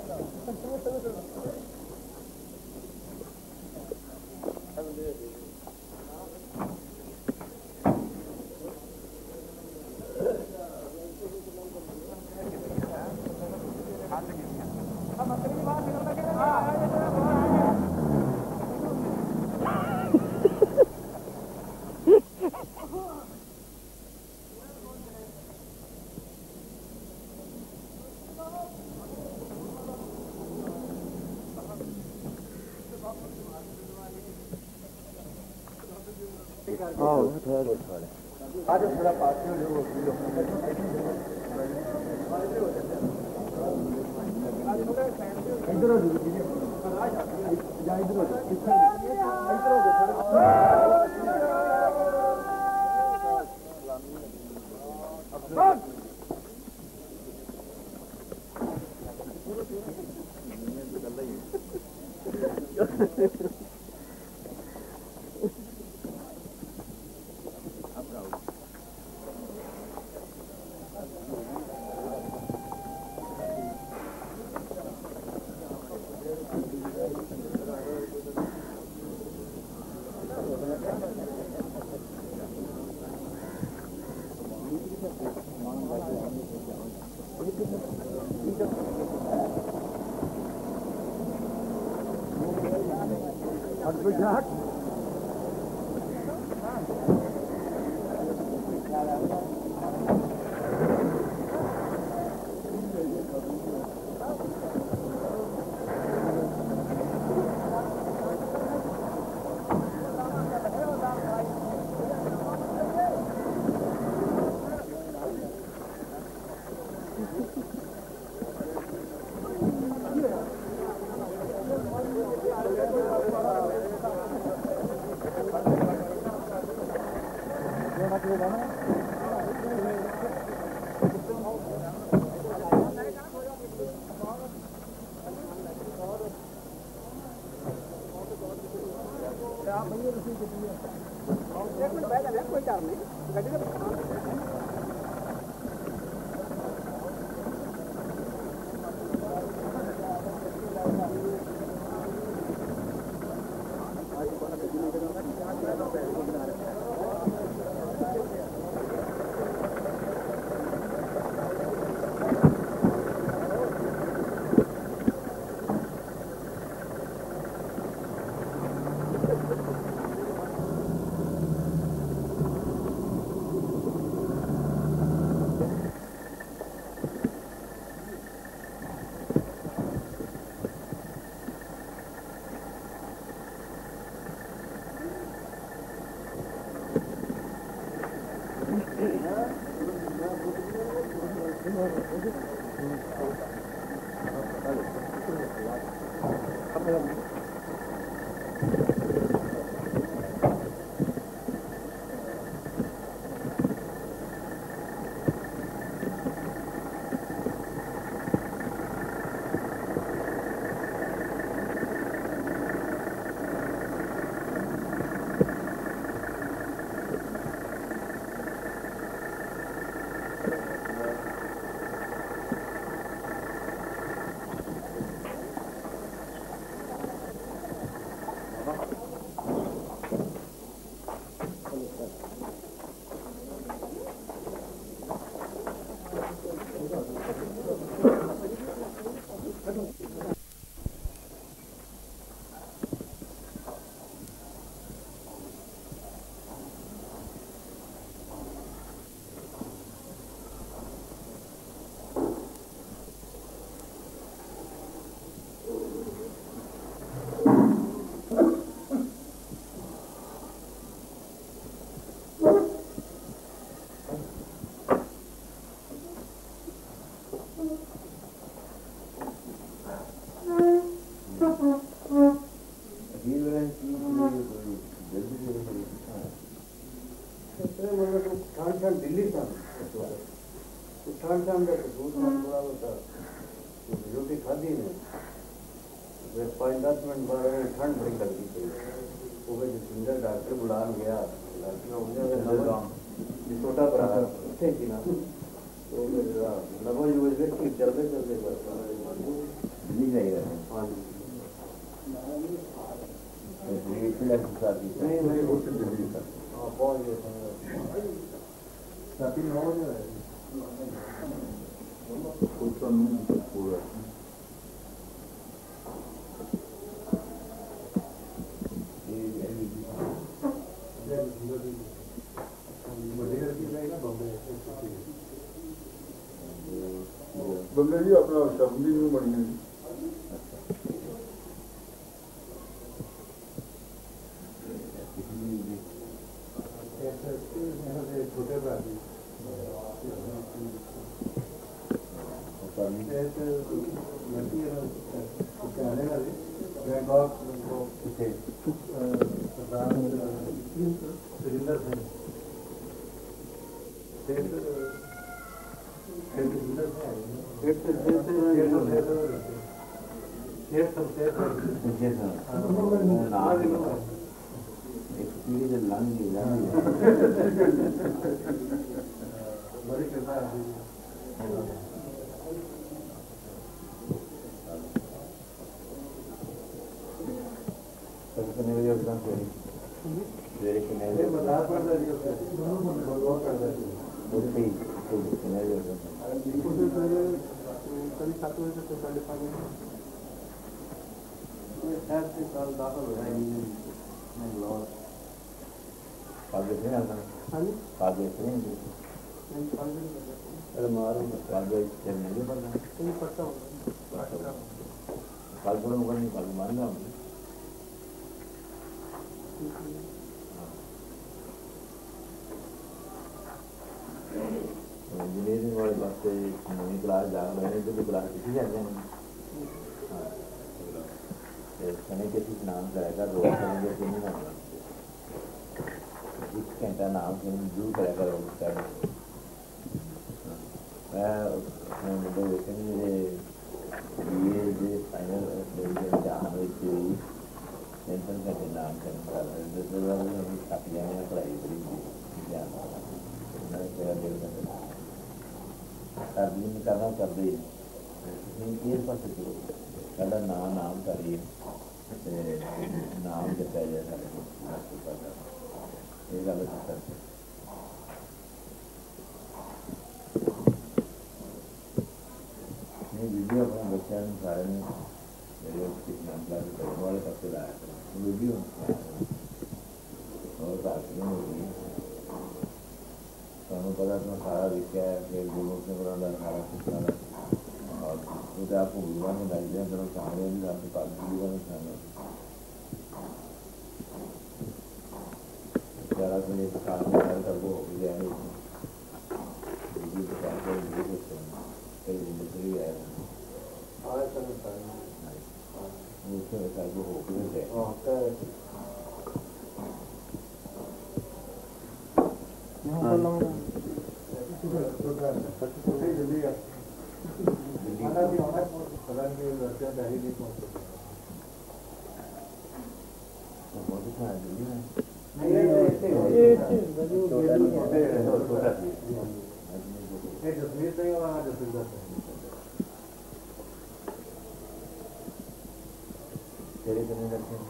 आज थोड़ा पास में इधर दिल्ली उत्थान शाम का दूध थोड़ा होता रोटी खाधी ने 5-10 मिनट बाद ठंड बड़ी लगती थी वो जितेंद्र डॉक्टर बुला गया छोटा भरा थे कि ना तो लगो यूज ठीक चलते चलते नहीं जाएगा हाँ जी नहीं हाँ पहुँच गए पूरा बंदे जी अपना शब्दी में बनी है छोटे इंजीनियरिंग वाले पासे नवी क्लास जा रहे तो क्लास किसी जाते हैं सने के नाम करेगा रोज करेंगे तो नहीं होगा 1 घंटा नाम से जरूर करेगा रोज मैं मुझे देखेंगे ये फाइनल एग्जाम टेंशन करके नाम करने थक जाए पढ़ाई बड़ी नहीं करना कर रही इस पास साढ़ा नाम करिए नाम दसा जाए ये गल नहीं वीडियो अपने बच्चों सारे मेरे नाम क्लास करने वाले पास लाया वीडियो और बाकी हो गई सानू पता अपना सारा लिखा है फिर गुरु से बनाना सारा कुछ सारा और तो आपको भगवान में लग जाए तो सामने भी आपके पास भगवान में खाना ज़्यादा तो ये काम कर वो हो गया है बिजली के काम कर बिजली को कई जिंदगी है उसमें बता वो हो गए तेरे करने लगते हैं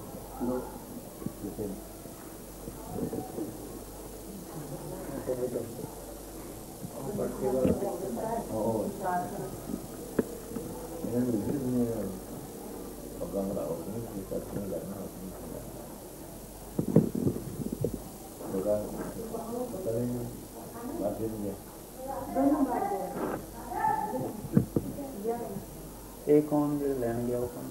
एक कौन लैन गया वो कौन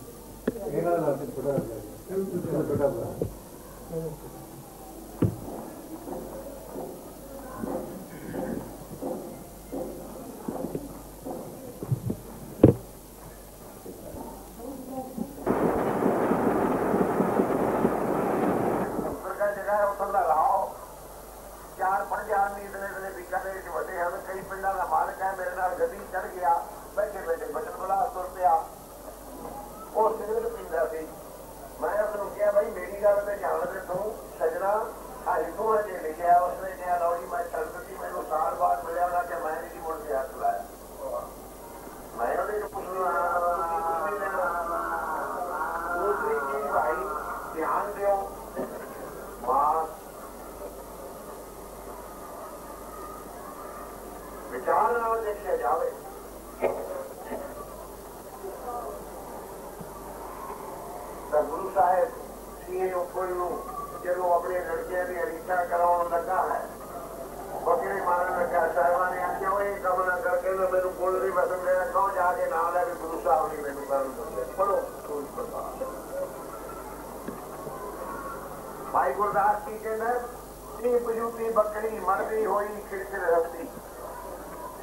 कीए फुल जो अपने लड़के की रीठा कराने लगा है बकरी मारन लगा साहबा ने आख्या वो कम ना करके मैंने फुल नहीं पसंद है कहो जाके नाम लैके गुरु साहब ने मैंने कर पढ़ो भाई गुरदास की कहना सिंह पजूती बकरी मर गई हुई खिड़खिड़ हस्ती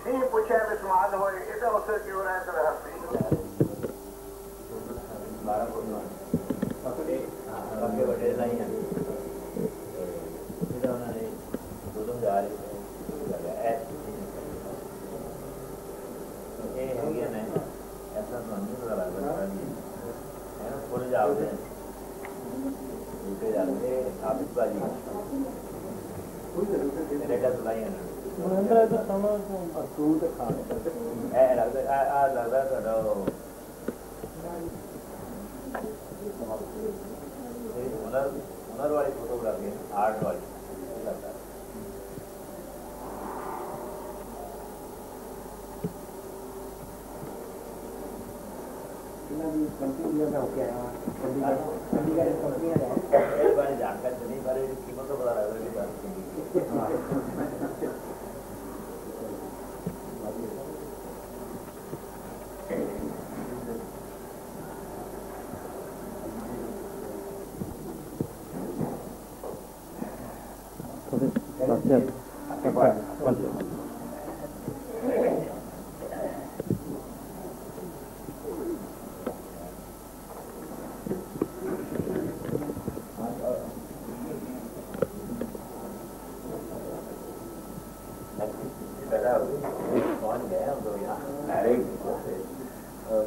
सिंह पूछे विस्माद हो इधर उसे क्यों रहते हस्ती बड़े नहीं है उन्होंने दोनों जा रहे ऐसा समझ पता लगता है फुल जाओगे जाते आतिशबाजी रेटा सुनाई लगता हुनर वाली फोटोग्राफी आर्ट वाली लगता है जानकारी तो नहीं पर कीमत तो पता लगा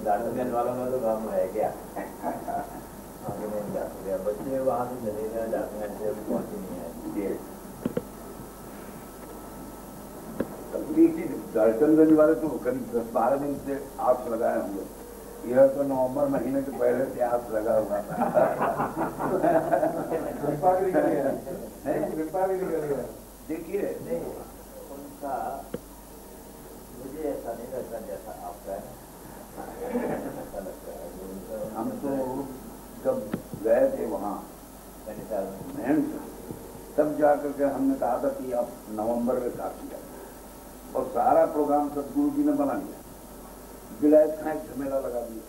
दार्जिलिंग वालों में तो काम है क्या आगे नहीं जा सकते बच्चे वहाँ से चले गए जाते से अभी पहुँची नहीं है दर्शनगंज वाले तो करीब 10-12 दिन से आस लगाए होंगे यह तो नवंबर महीने के पहले से आस लगा हुआ था देखिए उनका मुझे ऐसा नहीं लगता जैसा आपका ऐसा लगता है हम तो जब गए थे वहाँ तब जाकर के हमने कहा था कि आप नवंबर में काफी जाए और सारा प्रोग्राम सदगुरु जी ने बना लिया विलायत खां एक झमेला लगा दिया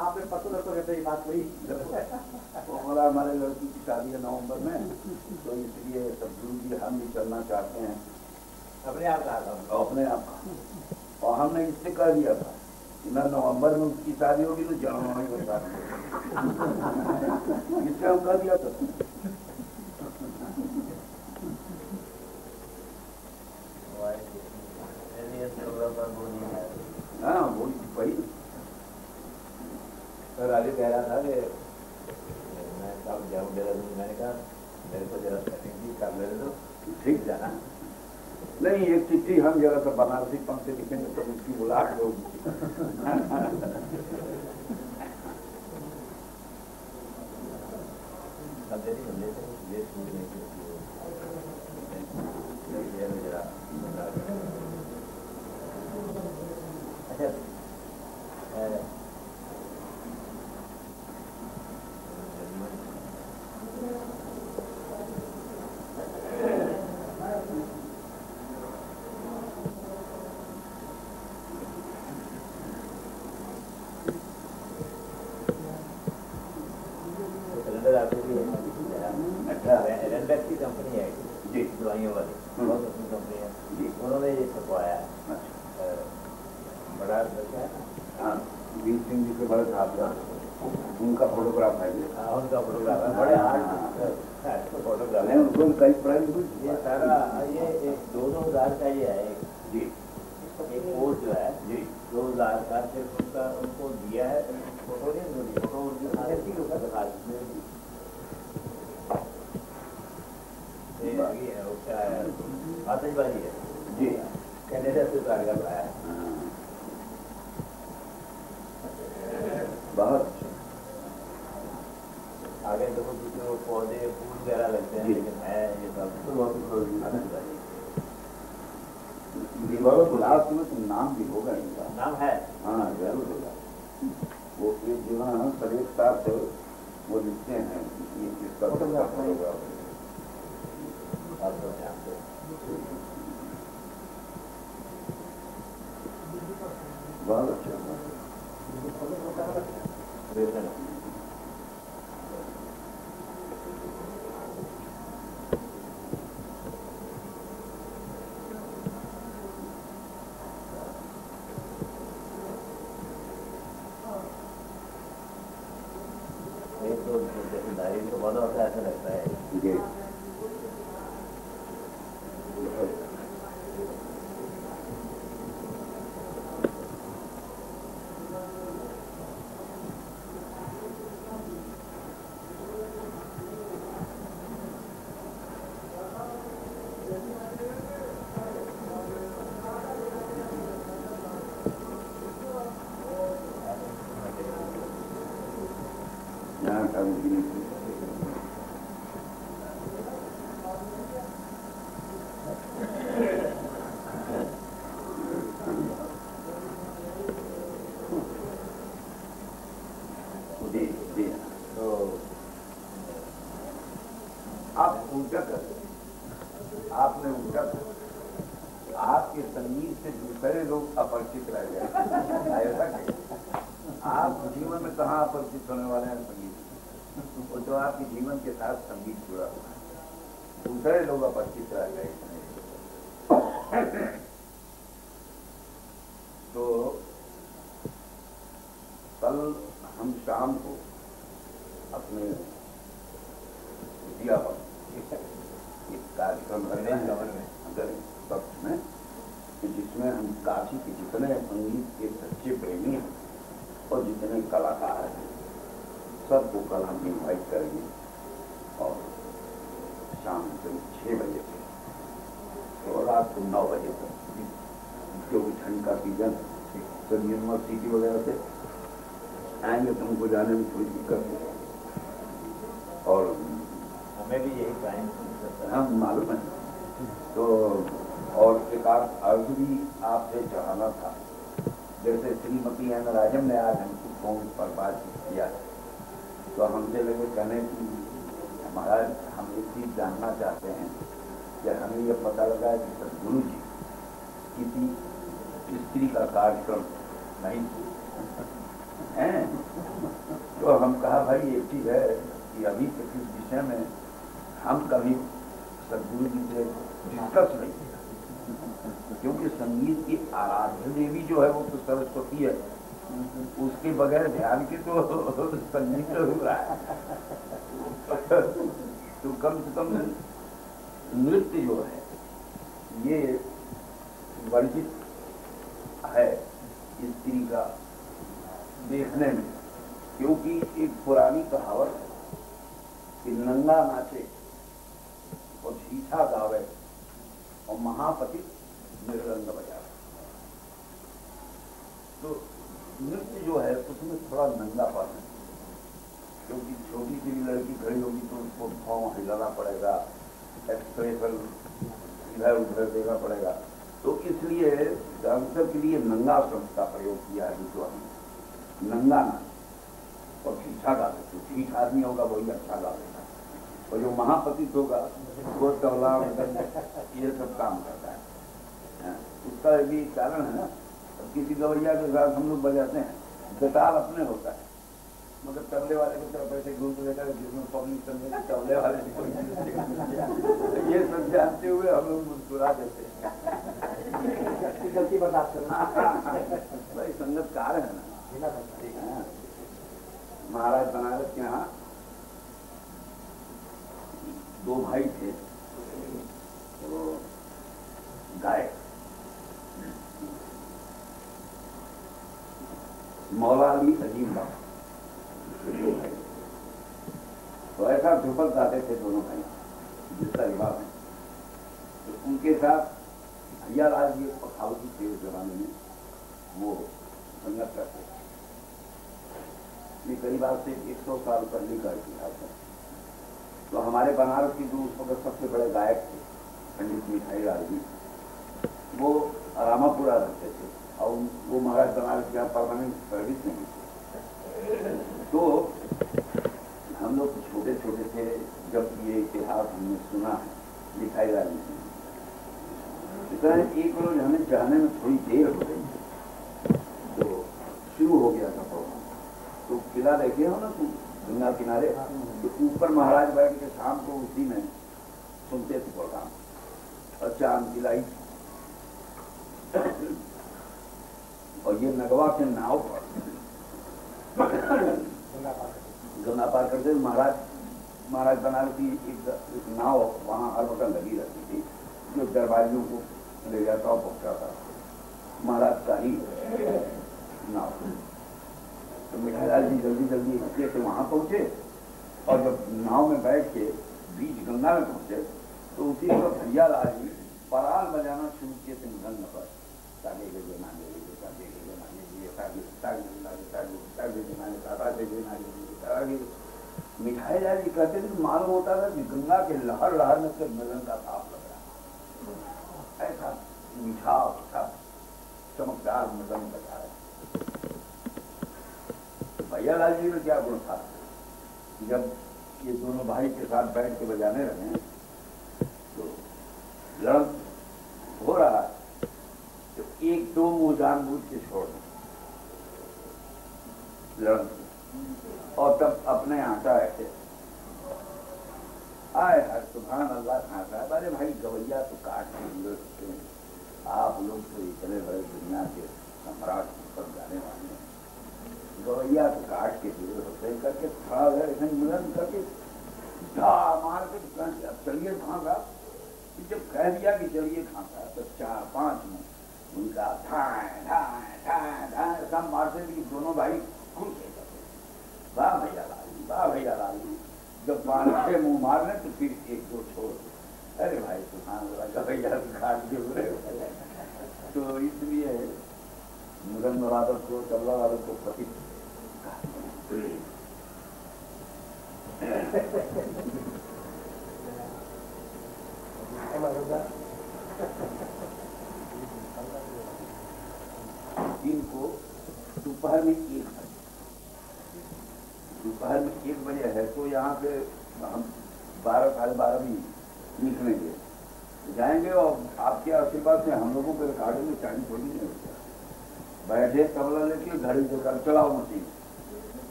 आपने पता तो कहते ये बात वही बोला हमारे लड़की की शादी है नवंबर में तो इसलिए सदगुरु जी हम भी चलना चाहते हैं अपने आप कहा था अपने आप और हमने इससे कह दिया था कि न नवंबर में उसकी शादी होगी तो जनवरी में शादी होगी इससे हम कह दिया था हाँ वही तो राजू कह रहा था कि मैं कब जाऊँ देहरादून मैंने कहा मेरे को जरा सेटिंग कर ले दो ठीक जाना नहीं एक चिट्ठी हम जरा सा बनारसी पंख से लिखेंगे तो उसकी बुलाहट होगी रेंडेक्स की कंपनी है जी दवाइयों वाली बहुत अच्छी कंपनी है जी उन्होंने ये छपवाया है बड़ा है हाँ वीर सिंह जी के बड़े साहब उनका फोटोग्राफ है उनका फोटोग्राफ है बड़े हार्ड फोटोग्राफ है उनको कई प्राइज ये सारा ये एक 2000 का ये है जी एक कोर्स जो है जी 2000 का सिर्फ उनका उनको दिया है फोटो नहीं फोटो उनकी आतिशबाजी है जी कैनेडा से कार्य बनाया है बहुत आगे देखो दूसरे पौधे फूल वगैरह लगते हैं लेकिन है ये सब लास्ट में तो नाम भी होगा इनका नाम है हाँ जरूर होगा वो ये जीवन पर एक साथ वो लिखते हैं ये किसका होगा बहुत अच्छा डायरी तो बहुत होता है, ऐसा लगता है ये यहाँ का आप उल्टा कर, आपने उल्टा कर, आपके संगीत से दूसरे लोग अपरिचित रह गए। ऐसा आप जीवन में कहाँ अपरिचित होने वाले हैं संगीत, वो तो आपके जीवन के साथ संगीत जुड़ा हुआ है, दूसरे लोग अपरिचित रह गए। तो कल हम शाम को अपने दिया एक कार्यक्रम में जिसमें हम काशी के जितने संगीत के सच्चे प्रेमी हैं और जितने कलाकार हैं सबको कल हम इन्वाइट करेंगे और शाम को 6 बजे से और रात को 9 बजे तक, क्योंकि ठंड का सीजन तो यूनिवर्सिटी वगैरह से आएंगे तो उनको जाने में थोड़ी दिक्कत है और हमें भी यही टाइम हम मालूम है। तो और एक अर्ज भी आपसे चढ़ाना था, जैसे श्रीमती एन राजम ने आज हमको फोन पर बातचीत किया तो हमसे लगे कहने की महाराज हम एक चीज जानना चाहते हैं कि हमें यह पता लगा है कि सदगुरु जी किसी स्त्री का कार्यक्रम नहीं है। तो हम कहा भाई एक चीज है कि अभी तक इस विषय में हम कभी सदगुरु जी से डिस्कस नहीं किया, क्योंकि संगीत की आराध्य देवी जो है वो तो सरस्वती है, उसके बगैर ध्यान के तो संगीत हो रहा है। तो कम से कम नृत्य जो है ये वर्जित है स्त्री का देखने में, क्योंकि एक पुरानी कहावत है कि नंगा नाचे और झीठा गावे और महापति मृदंग बजावे। तो नृत्य जो है उसमें थोड़ा नंगापन है, क्योंकि छोटी सी भी लड़की खड़ी होगी तो उसको पाँव हिलाना पड़ेगा, एक्सप्रेशन इधर उधर देना पड़ेगा। तो इसलिए डांसर के लिए नंगा शब्द का प्रयोग किया है, जो हम नंगा नाच और झीठा गा सकते, झीठ आदमी होगा वही अच्छा गा लेगा और जो महापतित होगा वो तबला ये सब काम करता है। उसका भी कारण है ना, किसी गवैया के साथ हम लोग बजाते हैं, बेताल अपने होता है, मगर तबले वाले की तरफ ऐसे घूम लेकर जिसमें पब्लिक समझे तबले वाले ये सब जानते हुए हम लोग मुस्कुरा देते हैं। गलती बर्दाश्त करना भाई संगतकार है ना। महाराज बनारस के यहाँ 2 भाई थे, तो गायक मौला अली अजीम बाबा, तो ऐसा ध्रुपद गाते थे दोनों भाई जिसका रिवाज है। तो उनके साथ भैया लाल जी पखावती थे उस जमाने में, वो संगत करते थे। ये करीब आज से 100 साल पहले का इतिहास है। तो हमारे बनारस के जो उस वक्त सबसे बड़े गायक थे पंडित मिठाई लाल जी, वो रामापुरा रहते थे और वो महाराज बनारस के यहाँ परमानेंट सर्विस नहीं थी। दरगाह देखे हो ना तुम गंगा किनारे, तो ऊपर महाराज बैठ के शाम को उसी में सुनते थे प्रोग्राम, और चांद की लाइट, और ये नगवा के नाव पर गंगा पार करते महाराज बनारसी एक नाव वहाँ हर वक्त लगी रहती थी, जो दरबारियों को ले जाता और पहुंचाता, महाराज का ही नाव। तो मिठाईलाल जी जल्दी जल्दी इसलिए से वहां पहुंचे, और जब नाव में बैठ के बीच गंगा में पहुंचे तो उसी वक्त भैयालाल जी पराल बजाना शुरू किए थे मृदंग पर, तागे के जमाने तागे के जमाने मिठाईलाल जी कहते थे मालूम होता था कि गंगा के लहर लहर में से मृदंग का ताप लग रहा, ऐसा मीठा सा चमकदार मृदंग बजा रहे। भैयालाल जी में क्या गुण था, जब ये दोनों भाई के साथ बैठ के बजाने लगे तो लड़क हो रहा है, तो एक दो मुंह जानबूझ के छोड़ लड़क, और तब अपने आटा ऐसे आए है सुभान अल्लाह खाता है। अरे भाई गवैया तो काट के जुड़े होते हैं, आप लोग तो इतने बड़े दुनिया के सम्राट पर जाने वाले हैं, गवैया तो काट के जुड़े होते हैं करके खड़ा है ऐसे मिलन करके मार के अब चलिए खांगा। जब कह दिया कि चलिए खांगा तो 4-5 में उनका ठाए ठाए ठाए ठाए सब मारते भी दोनों भाई खुश हो जाते, वाह भैया लाली, वाह भैया लाली। जब 5-6 मुंह मारने तो फिर 1-2 छोड़, अरे भाई सुभान अल्लाह गवैया तो काट के जुड़े। तो इसलिए मृदंग वादक को तबला वादक को प्रति इनको दोपहर में 1 बजे है, तो यहाँ पे हम 12-12:30 भी निकलेंगे, जाएंगे, और आपके आशीर्वाद से हम लोगों के रिकॉर्डिंग में टाइम थोड़ी नहीं होता। बैठे तबला लेके घड़ी से कर चलाओ मशीन,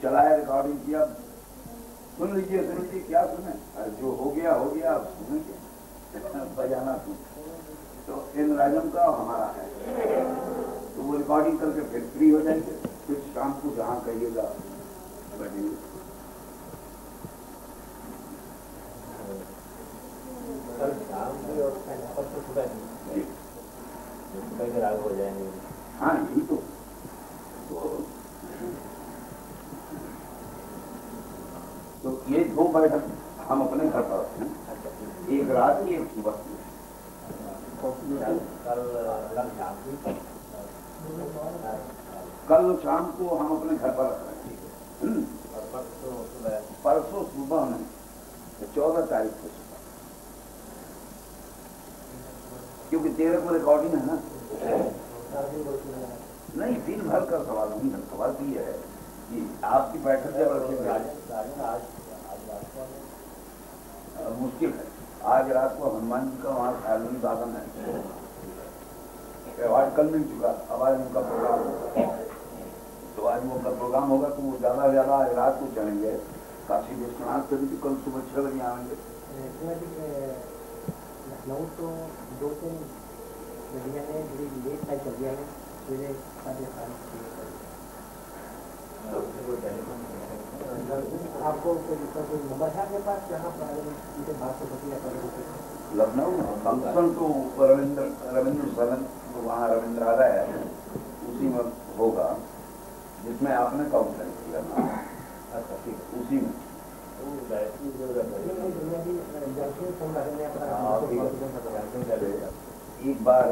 चलाए रिकॉर्डिंग किया, सुन लीजिए क्या सुने, अरे जो हो गया अब सुनेंगे बजाना सुन। तो इन राजम का हमारा है, तो वो रिकॉर्डिंग करके फिर फ्री हो जाएंगे, फिर शाम को जहाँ कहिएगा बजेंगे। राग हो जाएंगे। हाँ यही तो ये 2 बैठक हम अपने घर पर रखते हैं, एक रात की एक सुबह की। कल शाम को हम अपने घर पर रख रहे हैं, परसों सुबह में 14 तारीख को सुबह, क्योंकि 13 को रिकॉर्डिंग है ना। नहीं, दिन भर का सवाल नहीं है, सवाल तो ये है कि आपकी बैठक जब रखेंगे मुश्किल है। आज रात को हनुमान जी का वहाँ फैमिली बागन है, अवार्ड कल मिल चुका, अब आज उनका प्रोग्राम होगा, तो आज वो उनका प्रोग्राम होगा तो वो ज़्यादा से ज़्यादा आज रात को चलेंगे काशी विश्वनाथ से भी, कल सुबह 6 बजे आएंगे। लखनऊ तो 2-3 गलियाँ हैं, बड़ी लेट नाइट गलियाँ हैं, सुबह 5:30 आपको कोई नंबर है आपके पास जहाँ पर इनसे बात हो सकती है? लखनऊ फंक्शन तो रविंद्र सदन वहाँ रविंद्रालय है, उसी में होगा जिसमें आपने काउंटर किया। अच्छा ठीक है, उसी में एक बार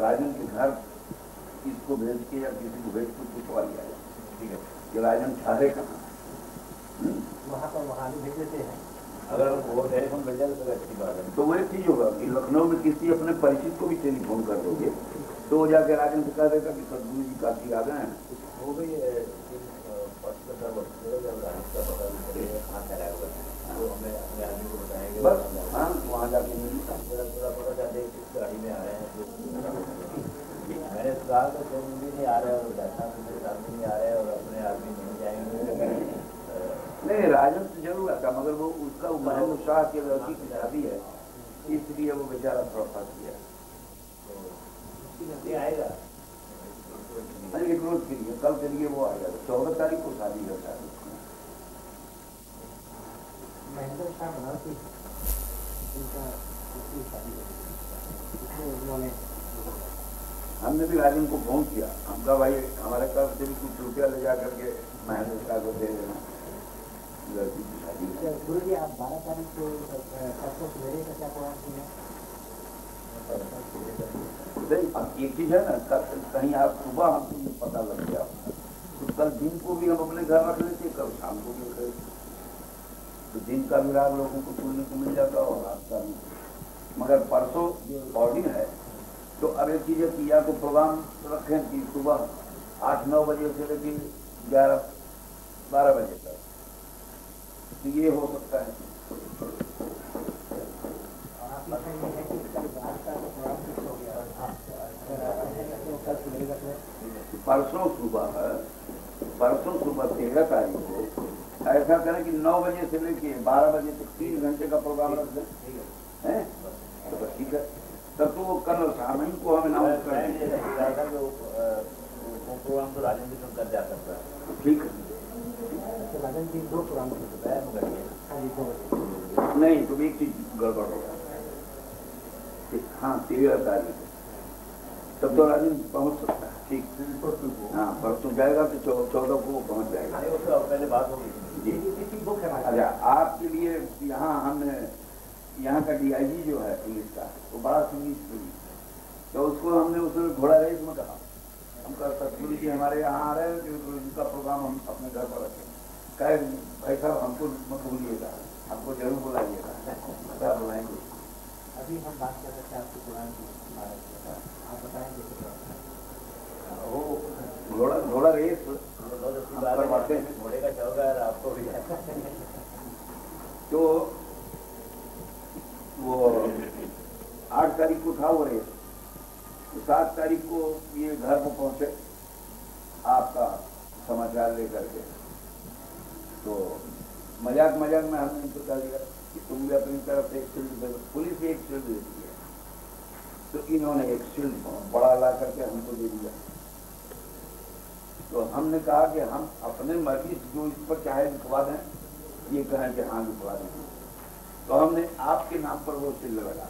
राजन के घर इसको भेज के या किसी को भेज के पूछवा लिया जाए, ठीक है, कि राजन ठहरे कहाँ, वहाँ पर वहाँ भी भेज देते हैं। अगर वो टेलीफोन भेजा तो अच्छी बात है। तो वो एक चीज होगा कि लखनऊ में किसी अपने परिचित को भी टेलीफोन कर दोगे तो वो जाके राजन से कह देगा कि सदगुरु जी काशी आ गए हैं। वो भी बस हाँ वहाँ जाके मिलता गाड़ी में आ रहे हैं, मैंने कहा तो नहीं आ रहे और नहीं आ रहे और अपने आदमी नहीं जाएंगे। राजन तो जरूर आता, मगर वो उसका वो महमूद शाह के लड़की की शादी है, इसलिए वो बेचारा थोड़ा फंस गया। आएगा एक रोज के लिए, कल के लिए वो आएगा। 14 तारीख को शादी है शायद। महेंद्र शाह बनारसी उनका शादी उन्होंने हमने भी राजन को फोन किया, हमका भाई हमारे तरफ से भी कुछ रुपया ले जा करके महेंद्र शाह को दे देना, लड़की की शादी है। गुरु जी आप 12 तारीख को परसों सवेरे का क्या प्रोग्राम किया? अब एक चीज है ना, कहीं आप सुबह हमको पता लग गया तो कल दिन को भी हम अपने घर रख लेते, कल शाम को भी रख लेते, तो दिन का भी राग लोगों को सुनने को मिल जाता और रात का भी। मगर परसों ऑर्डिन है तो अब एक चीज है कि या तो प्रोग्राम रखें कि सुबह 8-9 बजे से लेकर 11-12 बजे तक, तो ये हो सकता है। परसों सुबह 13 तारीख को ऐसा करें कि 9 बजे से लेके 12 बजे तक 3 घंटे का प्रोग्राम रख दें, हैं? तो बस ठीक है, तब तो वो कल शाम ही को हम अनाउंस कर देंगे। प्रोग्राम तो राजन जी कर जा सकता है, ठीक है। राजन जी 2 प्रोग्राम नहीं तो एक चीज गड़बड़ होगा। हाँ 13 तारीख तब तो राजन पहुंच सकता है, ठीक। हाँ परसों जाएगा तो 14 को वो पहुंच जाएगा। पहले बात होगी जी। अच्छा आपके लिए यहाँ हमने यहाँ का DIG जो है पुलिस का वो बड़ा सीरीज पुलिस, तो उसको हमने उसमें घोड़ा रेस में कहा, हम सतगुरु जी हमारे यहाँ आ रहे हैं कि उनका प्रोग्राम हम अपने घर पर रखें। कहे भाई साहब हमको मत भूलिएगा, हमको जरूर बुलाइएगा। क्या बुलाएंगे? अभी हम बात कर सकते हैं आपके पुराण की, आप बताएंगे वो घोड़ा रेस करवाते हैं, घोड़े का चौका आपको भी तो वो 8 तारीख को था वो रेस, तो 7 तारीख को ये घर को पहुंचे आपका समाचार लेकर के, तो मजाक में हमने इनको कह दिया कि तुम भी अपनी तरफ से एक शील्ड दे दो। पुलिस एक शील्ड देती है, तो इन्होंने एक शील्ड बड़ा ला करके हमको दे दिया। तो हमने कहा कि हम अपने मर्जी जो इस पर चाहे लिखवा दें, ये कहें कि हाँ लिखवा दें, तो हमने आपके नाम पर वो शील्ड लगा दिया।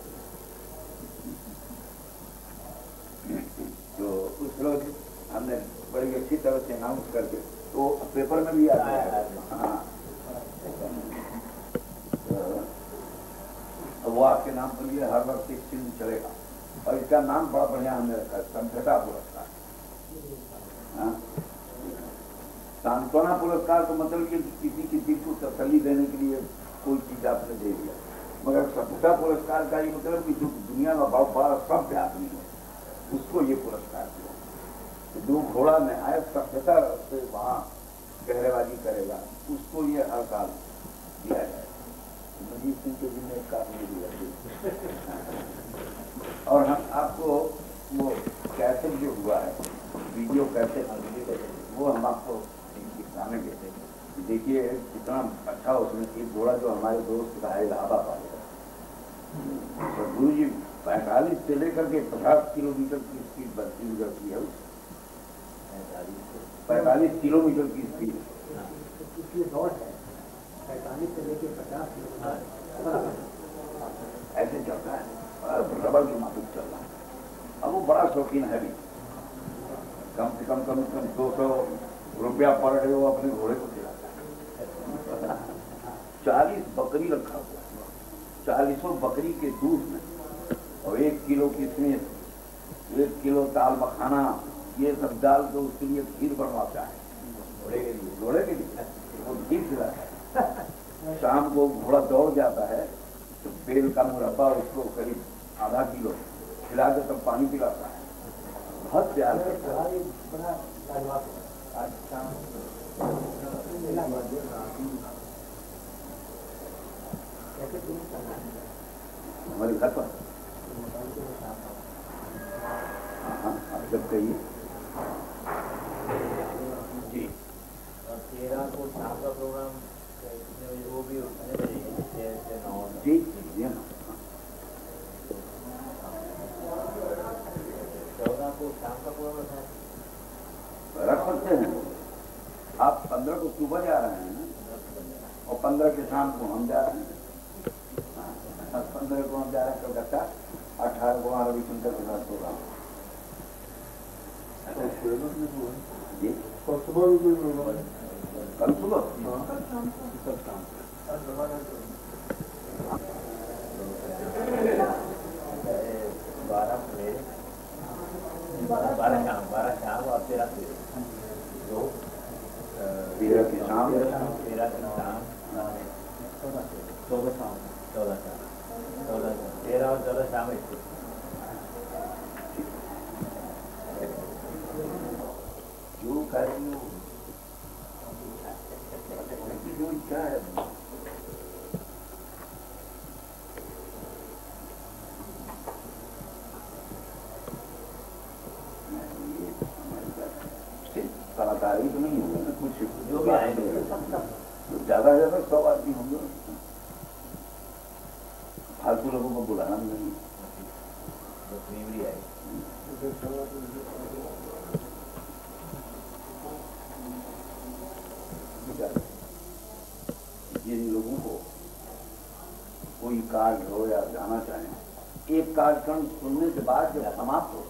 तो उस रोज हमने बड़ी अच्छी तरह से अनाउंस करके, तो पेपर में भी आता है। हाँ तो वो आपके नाम पर ये हर वक्त एक शील्ड चलेगा, और इसका नाम बड़ा बढ़िया हमने रखा है, सभ्यता पुरस्कार। हाँ सांत्वना पुरस्कार तो मतलब कि किसी किसी को तसल्ली देने के लिए कोई चीज आपने दे दिया, मगर सभ्यता पुरस्कार का ये मतलब कि जो दुनिया में बहुत बड़ा सभ्य आदमी है उसको ये पुरस्कार दिया। तो जो घोड़ा न्याय सभ्यता से वहाँ गहरेबाजी करेगा उसको ये हर साल दिया जाए। मनजीत सिंह के जिम्मे काफी दिया। और हम आपको वो कैसेट जो हुआ है, वीडियो कैसेट, वो हम आपको दिखाएंगे। देखिए कितना अच्छा उसमें एक घोड़ा जो हमारे दोस्त का है इलाहाबाद वाले, तो गुरु जी 45 से लेकर के 50 किलोमीटर की स्पीड बढ़ती गुजरती है, 45 किलोमीटर की स्पीड इसलिए दौड़ है 45 से लेकर 50 किलोमीटर ऐसे चलता है, रबड़ की माफिक चल रहा है। अब वो बड़ा शौकीन है भी, कम से कम 200 रुपया पर डे वो अपने घोड़े को दिलाता है। 40 बकरी रखा हुआ, 40 बकरी के दूध में, और 1 किलो किशमिश, 1 किलो दाल मखाना, ये सब डाल के उसके लिए खीर बनवाता है घोड़े के लिए वो खीर खिलाता है। शाम को घोड़ा दौड़ जाता है तो बेल का मुरब्बा उसको करीब आधा किलो खिला के तब पानी पिलाता है। बहुत प्यार करता है। हमारे घर पर हाँ आप जब कहिए जी। 13 को शाम का प्रोग्राम कितने सुबह जा रहे हैं और 15 के शाम को हम जा रहे हैं। 15 को हम जा रहे हैं कलकत्ता, 18 को वहाँ रविशंकर के साथ प्रोग्राम। जी कल सुबह बारह शाम और 13 दो 13 की शाम 13 की शाम 14 शाम 13 और 14 शाम जो करेंगे जो इच्छा है। कलाकारी तो नहीं होगा ना, कुछ जो भी आएंगे ज्यादा से ज्यादा 100 आदमी होंगे। फालतू लोगों को बुलाना भी नहीं। जिन लोगों को कोई कार्य हो या जाना चाहें, एक कार्यक्रम सुनने के बाद जब समाप्त हो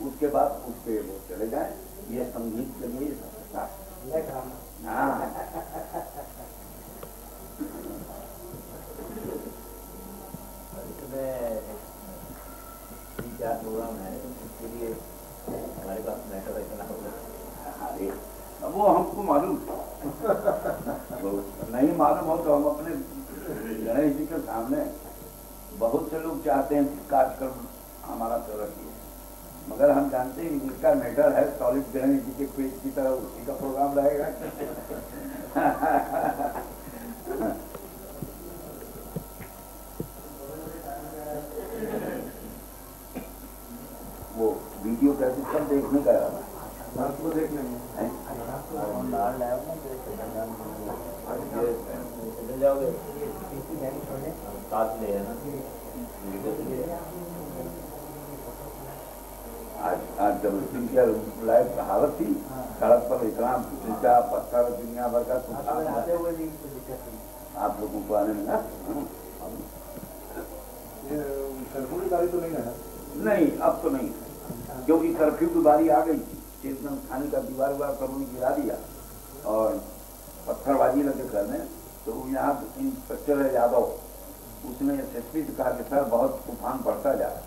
उसके बाद उस पे वो चले जाए। ये संगीत के लिए हाँ इसमें 3-4 प्रोग्राम है, उसके लिए हमारे पास मैटर इतना होगा। अब वो हमको मालूम नहीं मालूम हो तो हम अपने गणेश जी के सामने बहुत से लोग चाहते हैं कि कार्यक्रम हमारा चल रही है, मगर हम जानते हैं जिसका मैटर है सॉलिड गणेश जी के पेज की तरह उसी का प्रोग्राम रहेगा। वो वीडियो कैसे सब देखने का को देख लेंगे। जाओगे साथ ले है ना। आज जब की लाइफ हालत थी, सड़क पर इतना ऊंचा पत्थर दुनिया भर का आप लोगों को आने में ना कर्फ्यू की गाड़ी तो नहीं है? नहीं, अब तो नहीं, क्योंकि कर्फ्यू की बारी आ गई थी। चेतन खाने का दीवार करोड़ गिरा दिया और पत्थरबाजी लगे करने। तो यहाँ इंस्पेक्टर है यादव, उसने एसएसपी से कहा कि सर बहुत तूफान बढ़ता जा रहा है।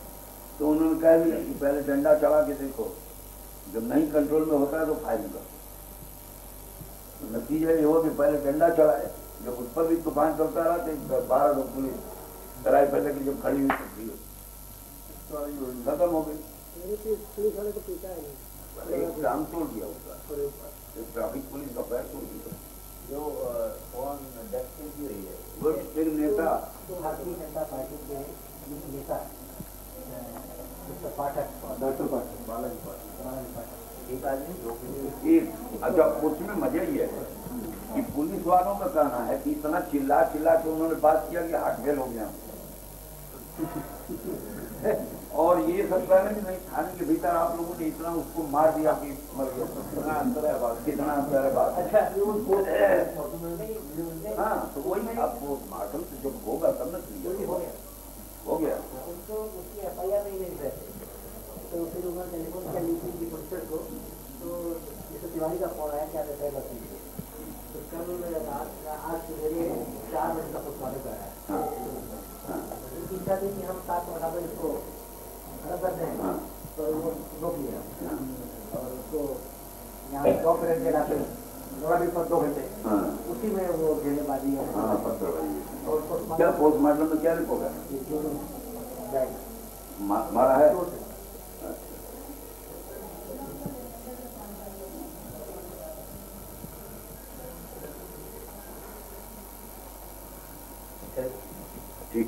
तो उन्होंने कह दिया कि पहले डंडा चला के देखो, जब नहीं कंट्रोल में होता है तो फायरिंग करो। तो नतीजा ये हुआ कि पहले डंडा चलाए, जब उस पर भी तूफान चलता रहा तो 12 लोग पुलिस सराय पहले की जब खड़ी हुई तो खत्म हो गई। पुलिस वाले को पीटा है एक काम तोड़ दिया उसका, एक ट्रैफिक पुलिस का पैर तोड़ दिया। जो कौन डेथ की रही है वो एक नेता भारतीय जनता पार्टी के नेता पाठक, डॉक्टर पाठक, बालाजी पाठक, एक आदमी जो एक। अच्छा, उसमें मजा ही है कि पुलिस वालों का कहना है कि इतना चिल्ला चिल्ला के उन्होंने बात किया कि हार्ट फेल हो गया। और ये सब कहने कि नहीं, थाने के भीतर आप लोगों ने इतना उसको मार दिया कि मर गया। कितना अंतर है बात, कितना अंतर है बात। अच्छा हाँ, तो वही आपको मार्शल से जब होगा तब न हो गया। उनको उसकी FIR नहीं मिल रहे, तो फिर उन्होंने टेलीफोन किया लीजिए रिपोर्टर को। तो जैसे तिवारी का फोन आया, क्या रहता है बताइए। तो कल रात आज सवेरे 4 बजे का पोस्टमार्टम कराया। इच्छा थी कि हम 7 बजे इसको खड़ा कर दें, तो वो रोक लिया और उसको यहाँ 2 मिनट के लाते थोड़ा भी पर 2 घंटे उसी में वो गेंदबाजी है। और क्या पोस्टमार्टम में क्या रिपोर्ट है? मारा है। ठीक,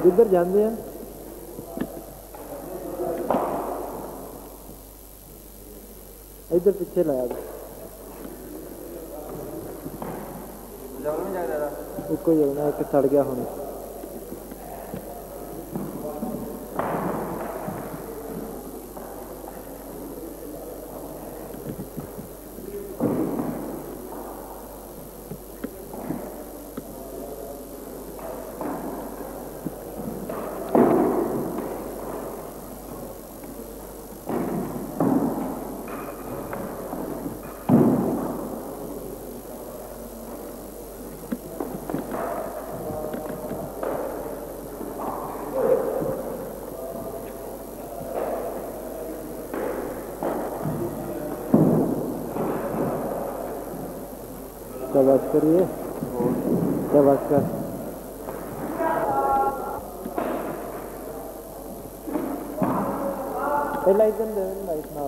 जिधर जानते हैं इधर पीछे लाया उसको जगना है कि सड़ गया होने। शाबाश करिए, शाबाश कर। लाइट बंद है, लाइट ना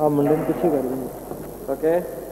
आप मंडन पीछे कर देंगे। ओके